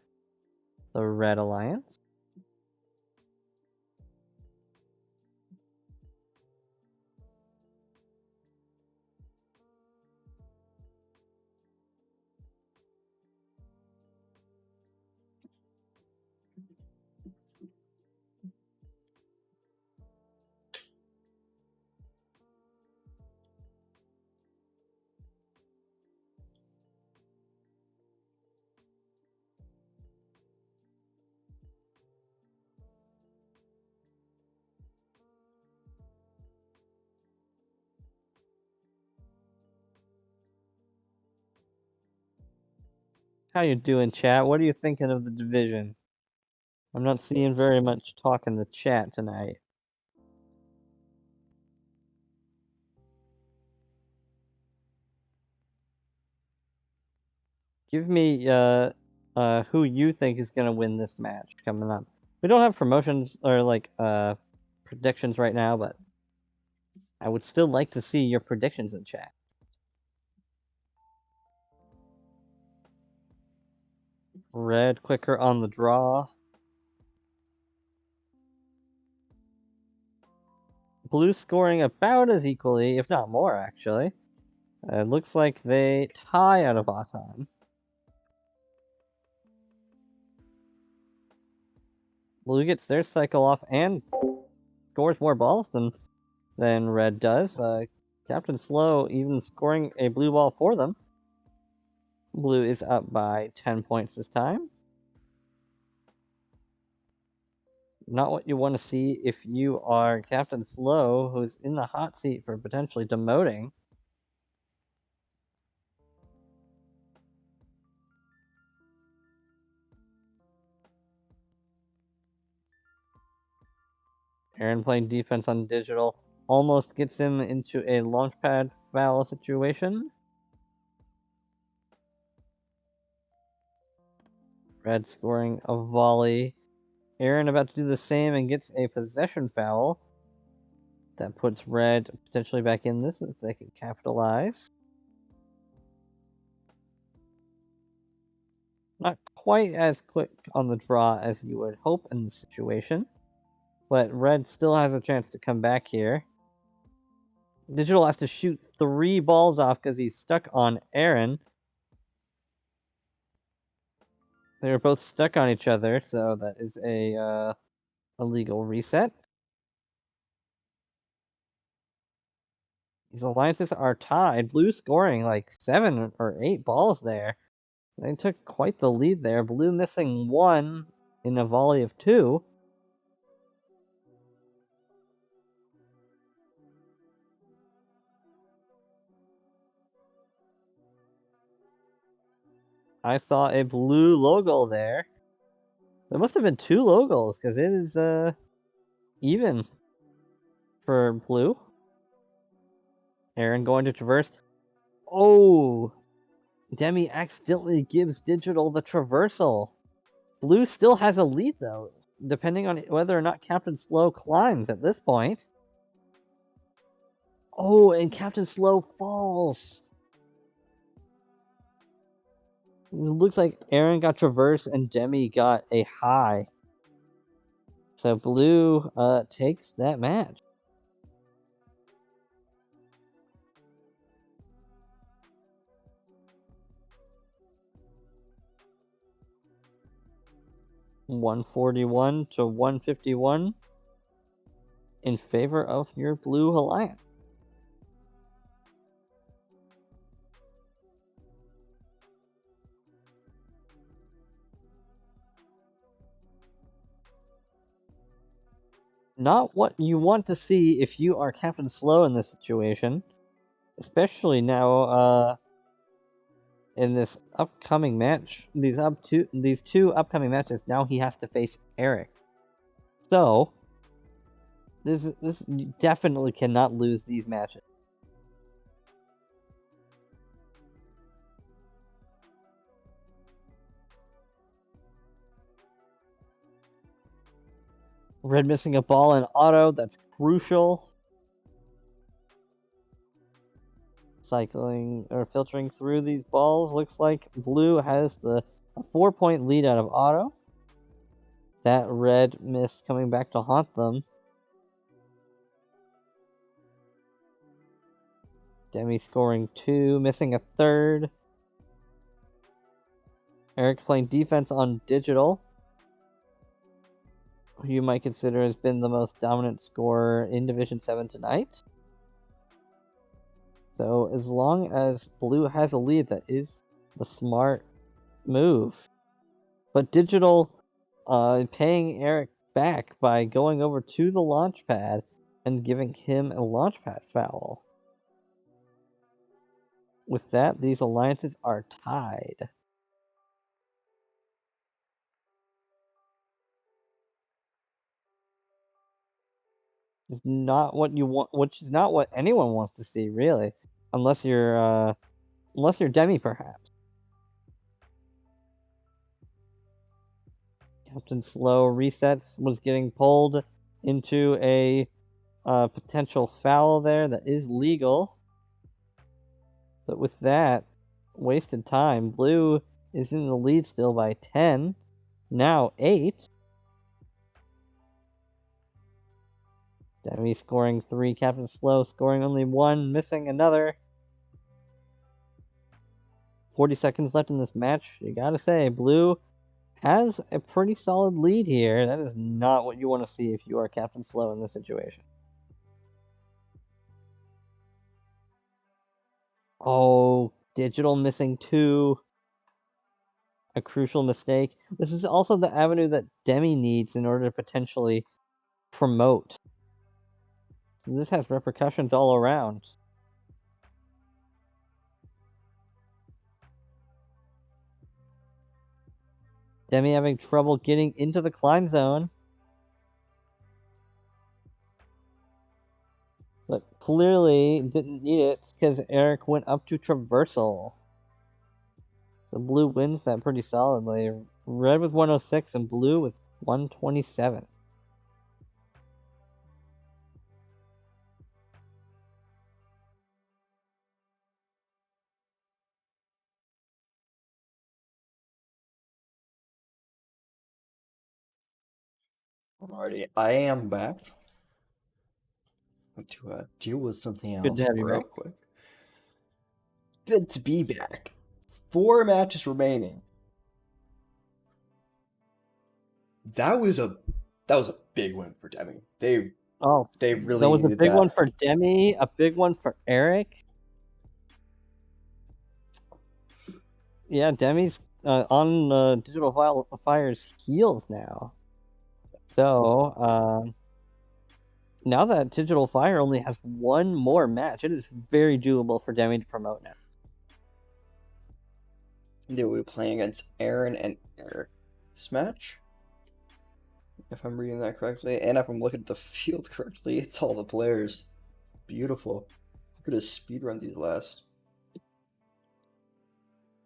the Red Alliance. How you doing, chat? What are you thinking of the division? I'm not seeing very much talk in the chat tonight. Give me who you think is gonna win this match coming up. We don't have promotions or like predictions right now, but I would still like to see your predictions in chat. Red quicker on the draw. Blue scoring about as equally, if not more, actually. It looks like they tie out of Baton. Blue gets their cycle off and scores more balls than Red does. Captain Slow even scoring a blue ball for them. Blue is up by 10 points this time. Not what you want to see if you are Captain Slow, who's in the hot seat for potentially demoting. Aaron playing defense on Digital almost gets him into a launchpad foul situation. Red scoring a volley. Aaron about to do the same and gets a possession foul. That puts Red potentially back in this if they can capitalize. Not quite as quick on the draw as you would hope in this situation, but Red still has a chance to come back here. Digital has to shoot 3 balls off because he's stuck on Aaron. They're both stuck on each other, so that is a legal reset. These alliances are tied. Blue scoring like 7 or 8 balls there. They took quite the lead there. Blue missing 1 in a volley of 2. I saw a blue logo there. There must have been 2 logos because it is even for blue. Aaron going to traverse. Oh, Demi accidentally gives Digital the traversal. Blue still has a lead, though, depending on whether or not Captain Slow climbs at this point. Oh, and Captain Slow falls. It looks like Aaron got traverse and Demi got a high. So Blue takes that match. $141 to $151 in favor of your Blue Alliance. Not what you want to see if you are Captain Slow in this situation, especially now in this upcoming match. These two upcoming matches. Now he has to face Eric. So this you definitely cannot lose these matches. Red missing a ball in auto. That's crucial. Cycling or filtering through these balls. Looks like Blue has a 4-point lead out of auto. That red miss coming back to haunt them. Demi scoring 2, missing a third. Eric playing defense on Digital, who you might consider has been the most dominant scorer in Division 7 tonight. So as long as Blue has a lead, that is the smart move. But Digital paying Eric back by going over to the launch pad and giving him a launch pad foul. With that, these alliances are tied. It's not what you want, which is not what anyone wants to see, really, unless you're Demi, perhaps. Captain Slow resets, was getting pulled into a potential foul there that is legal. But with that, wasted time. Blue is in the lead still by 10, now 8. Demi scoring 3, Captain Slow scoring only 1, missing another. 40 seconds left in this match. You gotta say, Blue has a pretty solid lead here. That is not what you want to see if you are Captain Slow in this situation. Oh, Digital missing 2. A crucial mistake. This is also the avenue that Demi needs in order to potentially promote. This has repercussions all around. Demi having trouble getting into the climb zone. But clearly didn't need it because Eric went up to traversal. The Blue wins that pretty solidly. Red with 106 and Blue with 127. Alrighty, I am back. To deal with something Good to else have you real back. quick. Good to be back. 4 matches remaining. That was a big win for Demi. They really that was a needed big that. one for Demi, a big one for Eric. Yeah, Demi's on Digital Fire's heels now. So now that Digital Fire only has one more match, it is very doable for Demi to promote now. They will be playing against Aaron and Eric this match, if I'm reading that correctly, and if I'm looking at the field correctly, it's all the players. Beautiful. Look at his speed run these last.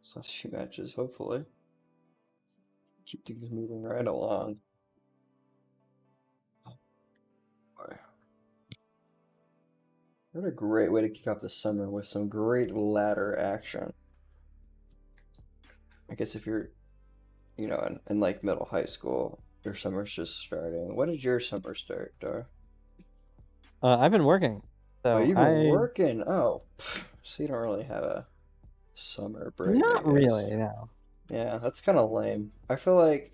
These last few matches, hopefully. Keep things moving right along. Oh, boy. What a great way to kick off the summer with some great ladder action. I guess if you're, in like middle high school, your summer's just starting. When did your summer start, Dar? I've been working, Oh, so you've been working. Oh, so you don't really have a summer break, I not really, guess. no. Yeah, that's kind of lame. I feel like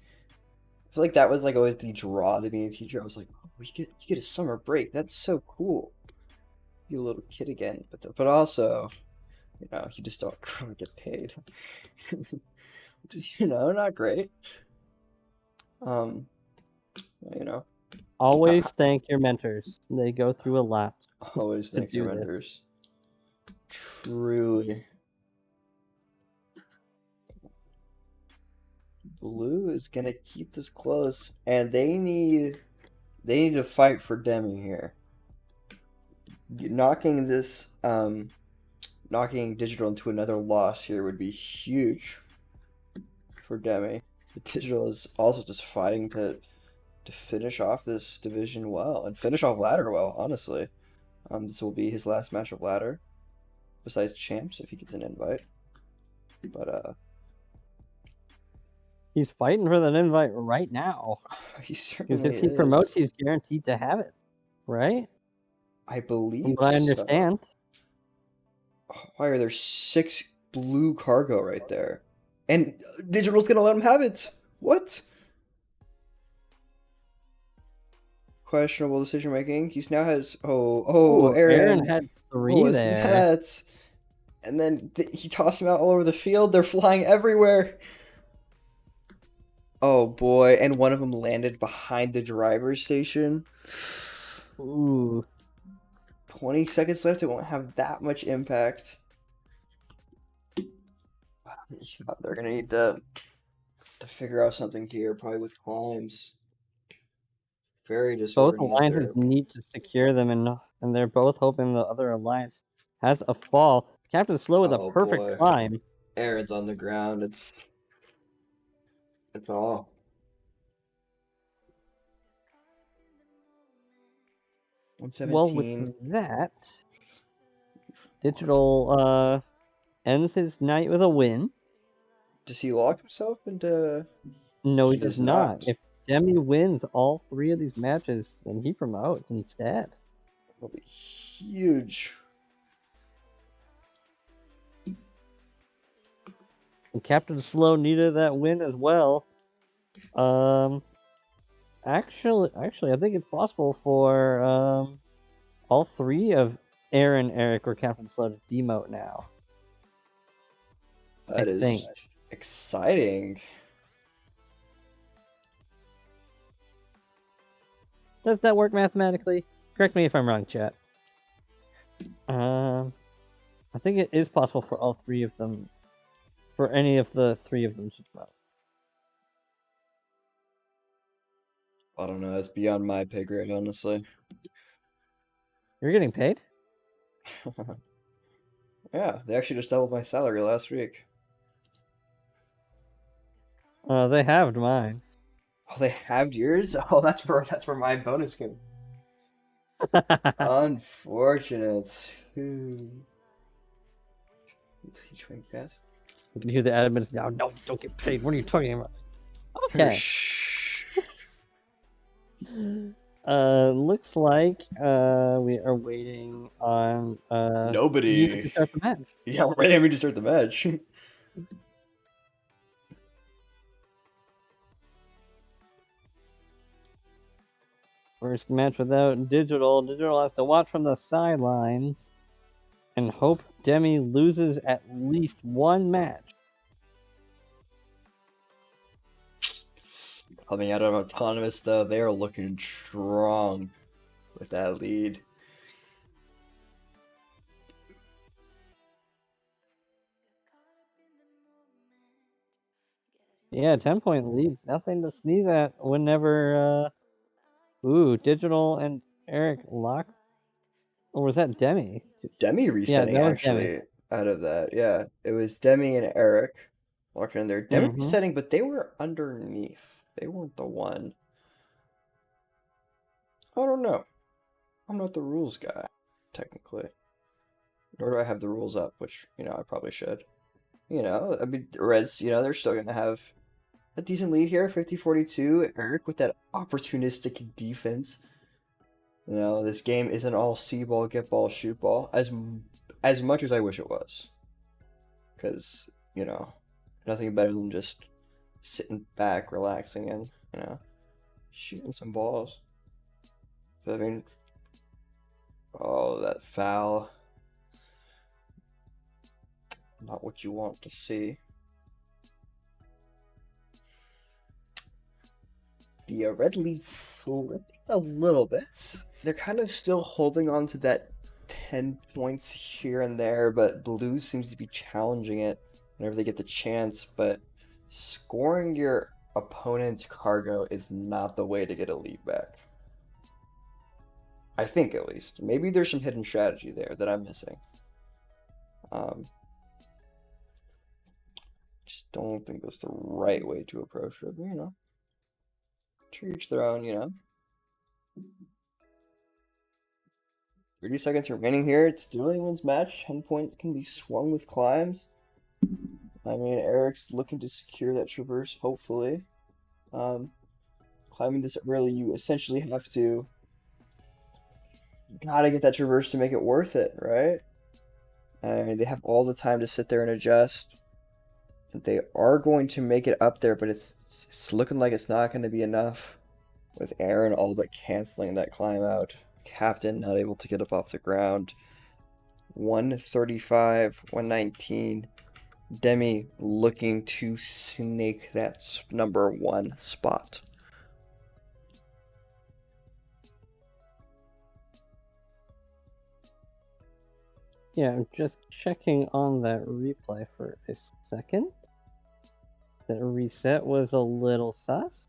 that was like always the draw to being a teacher. I was like, oh, you get a summer break. That's so cool. You're a little kid again, but also, you just don't get paid, which is not great. Um, you know, Always thank your mentors. They go through a lot always to thank your do this. mentors. Truly. Blue is gonna keep this close, and they need to fight for Demi here. Knocking Digital into another loss here would be huge for Demi. Digital is also just fighting to finish off this division well and finish off ladder well, honestly. This will be his last match of ladder, besides champs if he gets an invite. But He's fighting for that invite right now. he Because certainly if he is. promotes, he's guaranteed to have it, right? I From believe what I so. understand. Why are there 6 blue cargo right there? And Digital's gonna let him have it. What? Questionable decision making. He's now has Ooh, Aaron Aaron. had What 3 was there. that? And then he tossed him out all over the field. They're flying everywhere. Oh boy! And one of them landed behind the driver's station. Ooh. 20 seconds left. It won't have that much impact. They're gonna need to figure out something here, probably with climbs. Very Both disorganized alliances there. need to secure them, and they're both hoping the other alliance has a fall. Captain Slow with a Oh perfect boy. climb. Aaron's on the ground. It's all. Well, 117. with that, Digital ends his night with a win. Does he lock himself into? No, he He does does not. not. If Demi wins all 3 of these matches, then he promotes instead. It'll be huge. And Captain Slow needed that win as well. Actually, I think it's possible for all 3 of Aaron, Eric, or Captain Slow to demote now. That I is think. exciting. Does that work mathematically? Correct me if I'm wrong, chat. I think it is possible for all 3 of them, for any of the 3 of them to promote. I don't know. That's beyond my pay grade, honestly. You're getting paid? Yeah, they actually just doubled my salary last week. They halved mine. Oh, they halved yours? Oh, that's for my bonus game. Unfortunate. Teach me best. You can hear the admins now. No, don't get paid. What are you talking about? Okay. Looks like we are waiting on you Nobody. to start the match. Yeah, we're ready to start the match. First match without Digital. Digital has to watch from the sidelines and hope Demi loses at least one match. Coming out of Autonomous, though, they are looking strong with that lead. Yeah, 10-point leads. Nothing to sneeze at whenever Digital and Eric lock. Or was that Demi? Demi resetting, that was actually. Demi. out of that. Yeah, it was Demi and Eric walking in there. Demi Mm-hmm. resetting, but they were underneath. They weren't the one. I don't know. I'm not the rules guy, technically. Nor do I have the rules up, which, I probably should. I mean, Reds, they're still going to have a decent lead here, 50-42. Eric with that opportunistic defense. This game isn't all see ball, get ball, shoot ball, as much as I wish it was. Because, nothing better than just sitting back, relaxing, and, shooting some balls. But, I mean, oh, that foul. Not what you want to see. The red leads slipping a little bit. They're kind of still holding on to that 10 points here and there, but blue seems to be challenging it whenever they get the chance. But scoring your opponent's cargo is not the way to get a lead back. I think, at least. Maybe there's some hidden strategy there that I'm missing. Just don't think that's the right way to approach it, to each their own. 30 seconds remaining here. It's still anyone's match. 10 point can be swung with climbs. I mean, Eric's looking to secure that traverse, hopefully. Climbing this early, you essentially have to gotta get that traverse to make it worth it, right? I mean, they have all the time to sit there and adjust. They are going to make it up there, but it's looking like it's not going to be enough. With Aaron all but canceling that climb out. Captain not able to get up off the ground. 135, 119. Demi looking to snake that number 1 spot. Yeah, I'm just checking on that replay for a second. That reset was a little sus.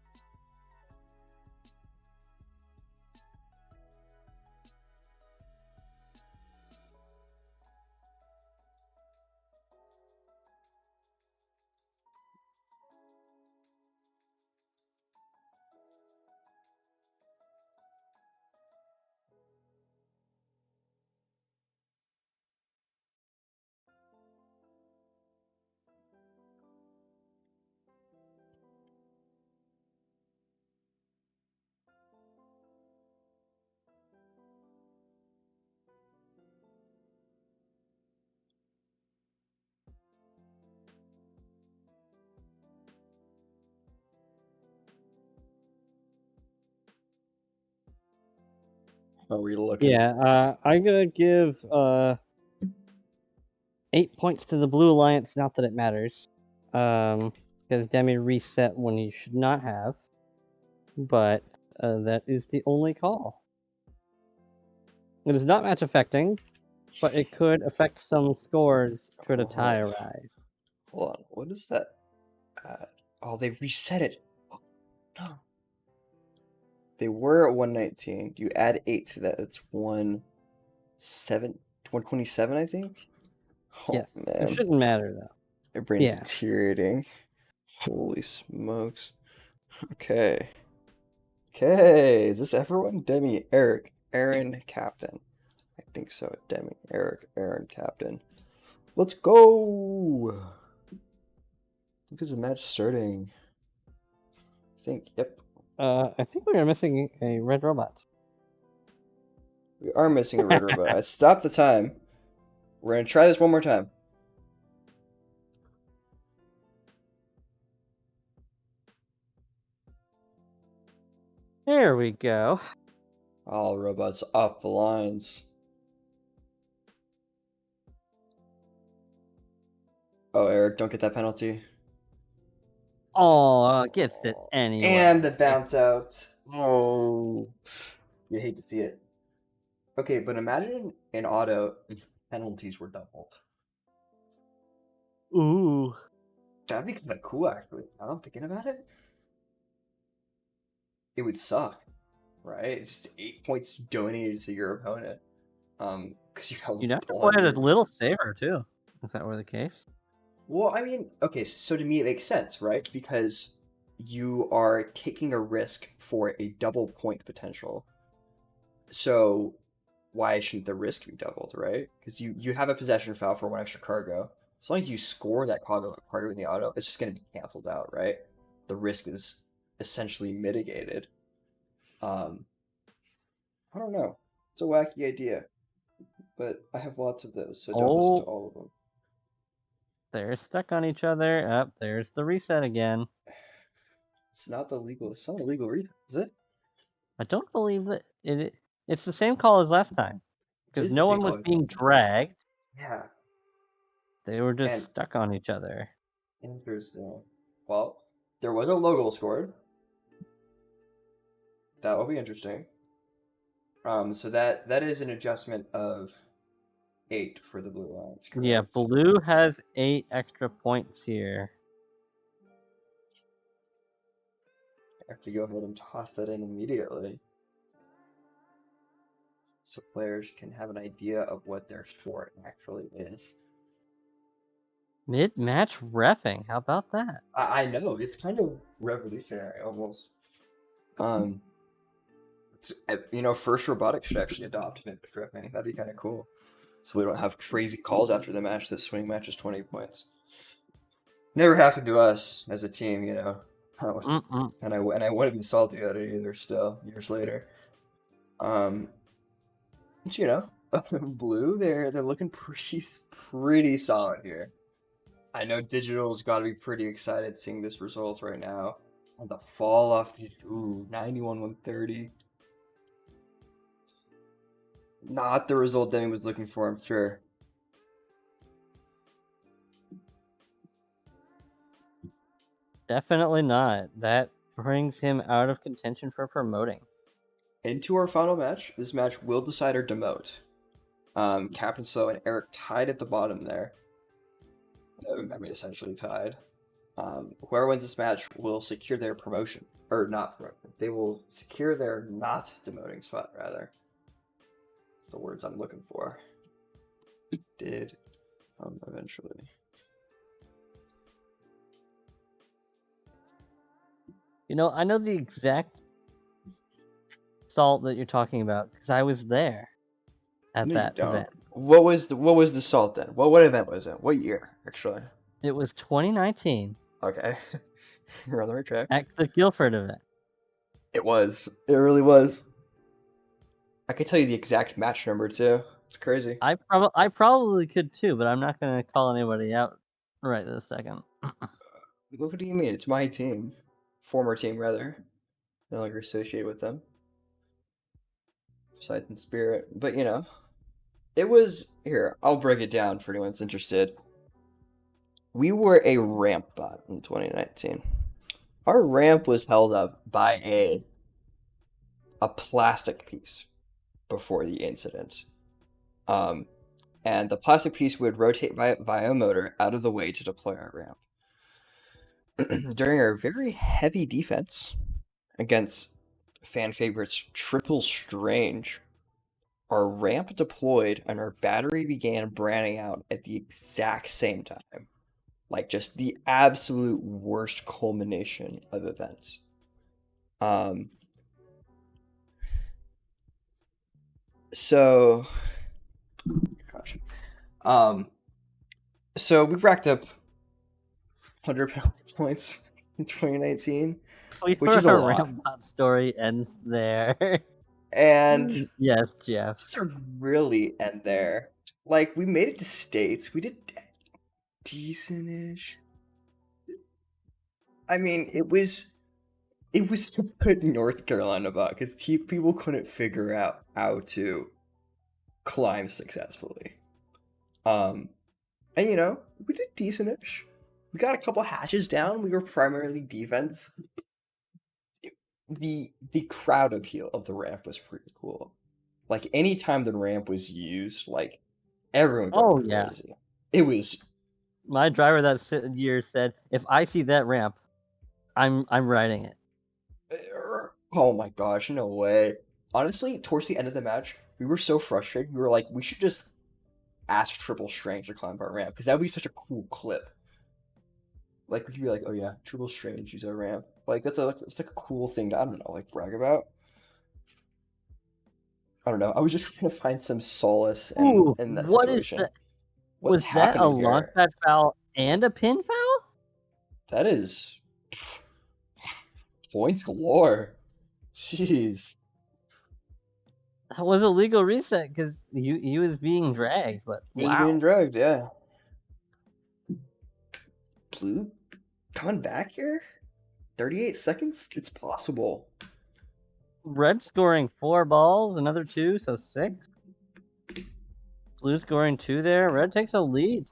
Are we looking? Yeah, I'm gonna give 8 points to the Blue Alliance. Not that it matters, because Demi reset when he should not have. But that is the only call. It is not match affecting, but it could affect some scores should a tie arise. Hold on. What is that? Oh, they reset it. No. They were at 119. You add 8 to that. That's 127, I think. Oh, Yes, man. it shouldn't matter though. My brain is Yeah. deteriorating. Holy smokes. Okay. Okay. Is this everyone? Demi, Eric, Aaron, Captain. I think so. Demi, Eric, Aaron, Captain. Let's go! Look at the match starting. I think, yep. I think we are missing a red robot. We are missing a red robot. I stopped the time. We're going to try this one more time. There we go. All robots off the lines. Oh, Eric, don't get that penalty. Oh, gets it anyway. And the bounce out. Oh, you hate to see it. Okay, but imagine in auto if penalties were doubled. Ooh. That'd be kind of cool, actually. Now I'm thinking about it. It would suck, right? It's just 8 points donated to your opponent. Because you held You'd have to play it a little safer too. If that were the case. Well, I mean, okay, so to me it makes sense, right? Because you are taking a risk for a double point potential. So why shouldn't the risk be doubled, right? Because you have a possession foul for one extra cargo. As long as you score that cargo in the auto, it's just going to be canceled out, right? The risk is essentially mitigated. Um, I don't know. It's a wacky idea, but I have lots of those, so don't listen to Oh, all of them. they're stuck on each other. Up, there's the reset again. It's not the legal. It's not a legal read, is it? I don't believe that it's the same call as last time It because is the no same one was color. being dragged. Yeah, They were just and stuck on each other. interesting. Well, there was a logo scored. That will be interesting. So that is an adjustment of 8 for the blue lines, Yeah, correct? blue has 8 extra points here. I have to go ahead and toss that in immediately, so players can have an idea of what their short actually is. Mid-match reffing. How about that? I know it's kind of revolutionary almost. Um, First Robotics should actually adopt mid-match reffing. That'd be kind of cool. So we don't have crazy calls after the match that swing matches 20 points. Never happened to us as a team, Mm-mm. And I wouldn't be salty about it either. Still, years later. But blue, they're looking pretty solid here. I know Digital's got to be pretty excited seeing this result right now. And the fall off the 91-130. Not the result Demi was looking for, I'm sure. Definitely not. That brings him out of contention for promoting. Into our final match. This match will decide or demote. Captain Slow and Eric tied at the bottom there. I mean, essentially tied. Whoever wins this match will secure their promotion. Or not promotion. They will secure their not demoting spot, rather. That's the words I'm looking for. Did eventually. I know the exact salt that you're talking about because I was there at No, you that don't. event. What was the salt then? What event was it? What year, actually? It was 2019 Okay. You're on the right track. at the Guilford event. It was. It really was. I could tell you the exact match number too. It's crazy. I probably could too, but I'm not gonna call anybody out right this second. What do you mean? It's my team. Former team, rather. No longer associated with them. Sight and spirit. But it was. Here, I'll break it down for anyone that's interested. We were a ramp bot in 2019. Our ramp was held up by a plastic piece before the incident. And the plastic piece would rotate via a motor out of the way to deploy our ramp. During our very heavy defense against fan favorites Triple Strange, our ramp deployed and our battery began branding out at the exact same time. Like just the absolute worst culmination of events. So gosh. So we racked up 100 penalty points in 2019, which is a Our lot. ramp bot story ends there. And Yes, Jeff. sort of really end there. Like we made it to states. We did decent-ish. I mean, it was so good in North Carolina bot because people couldn't figure out how to climb successfully. And we did decent-ish. We got a couple hatches down. We were primarily defense. The crowd appeal of the ramp was pretty cool. Like anytime the ramp was used, like everyone went crazy. Yeah. It was. My driver that year said, "If I see that ramp, I'm riding it." Oh my gosh, no way. Honestly, towards the end of the match, we were so frustrated. We were like, we should just ask triple strength to climb our ramp because that would be such a cool clip. Like we could be like, oh yeah, triple strength, use our ramp. Like it's like a cool thing to, I don't know, like brag about. I don't know. I was just trying to find some solace Ooh, in that what is situation. that? What's Was that a happening here? launchpad foul and a pin foul? That is points galore. Jeez. That was a legal reset because he was being dragged, but He was being wow. drugged, yeah. Blue coming back here? 38 seconds? It's possible. Red scoring 4 balls, another 2, so 6. Blue scoring 2 there. Red takes a lead.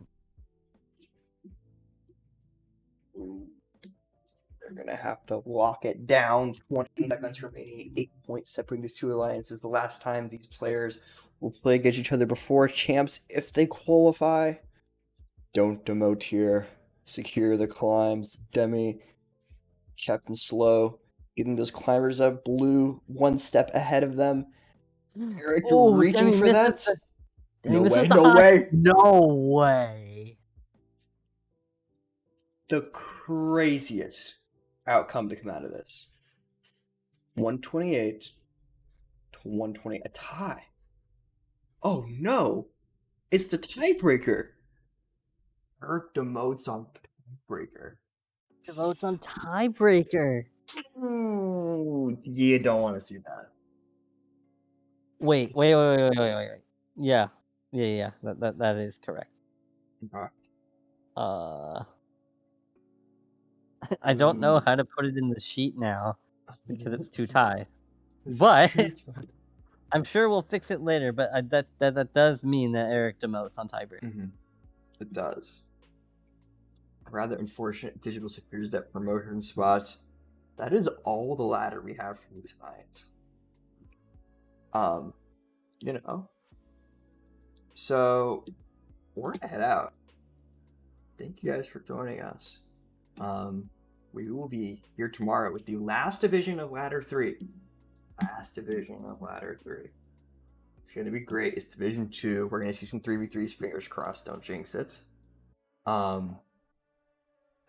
They're going to have to lock it down. 20 seconds remaining. 8 points separating these two alliances. The last time these players will play against each other before champs if they qualify. Don't demote here. Secure the climbs. Demi, Captain Slow, getting those climbers up. Blue, 1 step ahead of them. Eric Oh, reaching for that? Demi No misses way, the no high. way. No way. The craziest outcome to come out of this. 128 to 120. A tie. Oh no. It's the tiebreaker. Eric demotes on tiebreaker. Votes on tiebreaker. Ooh, you don't want to see that. Wait. Yeah. That is correct. Okay. I don't know how to put it in the sheet now because it's 2 ties. But I'm sure we'll fix it later. But that does mean that Eric demotes on tiebreaker. Mm-hmm. It does. Rather unfortunate digital secures that promotion spot. That is all the ladder we have for you tonight. You know. So we're gonna head out. Thank you guys for joining us. We will be here tomorrow with the last division of Ladder 3. Last division of Ladder 3. It's gonna be great. It's Division 2. We're gonna see some 3v3s, fingers crossed, don't jinx it.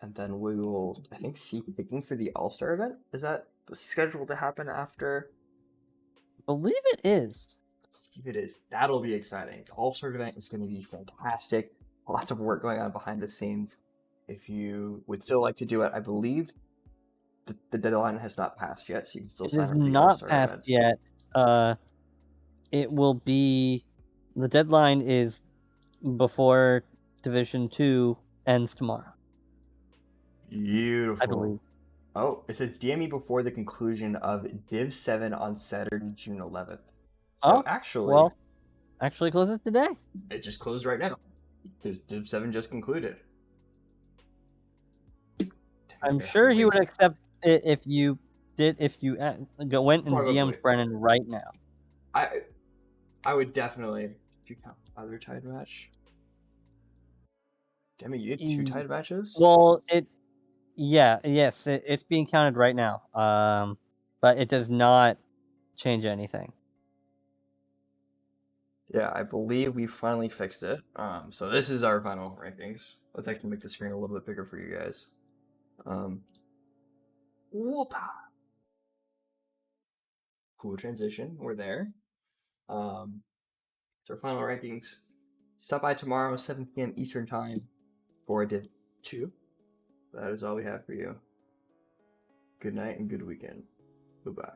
And then we will, I think, see picking for the All-Star event. Is that scheduled to happen after? I believe it is. If it is, that'll be exciting. The All-Star event is going to be fantastic. Lots of work going on behind the scenes. If you would still like to do it, I believe the deadline has not passed yet, so you can still It sign is up for the not All-Star passed event. yet. It will be. The deadline is before Division 2 ends tomorrow. Beautiful. I believe. Oh, it says DM me before the conclusion of Div 7 on Saturday, June 11th. So actually close it today. It just closed right now because Div 7 just concluded. I'm sure he would accept it if you went and Probably. DM'd Brennan right now. I would definitely. If you count other tied match. Damn it, you had 2 tied matches? Well, it's being counted right now. But it does not change anything. Yeah, I believe we finally fixed it. So this is our final rankings. Let's actually make the screen a little bit bigger for you guys. Whoop-ah. Cool transition. We're there. It's our final rankings. Stop by tomorrow, 7 p.m. Eastern Time for Div 2. That is all we have for you. Good night and good weekend. Goodbye.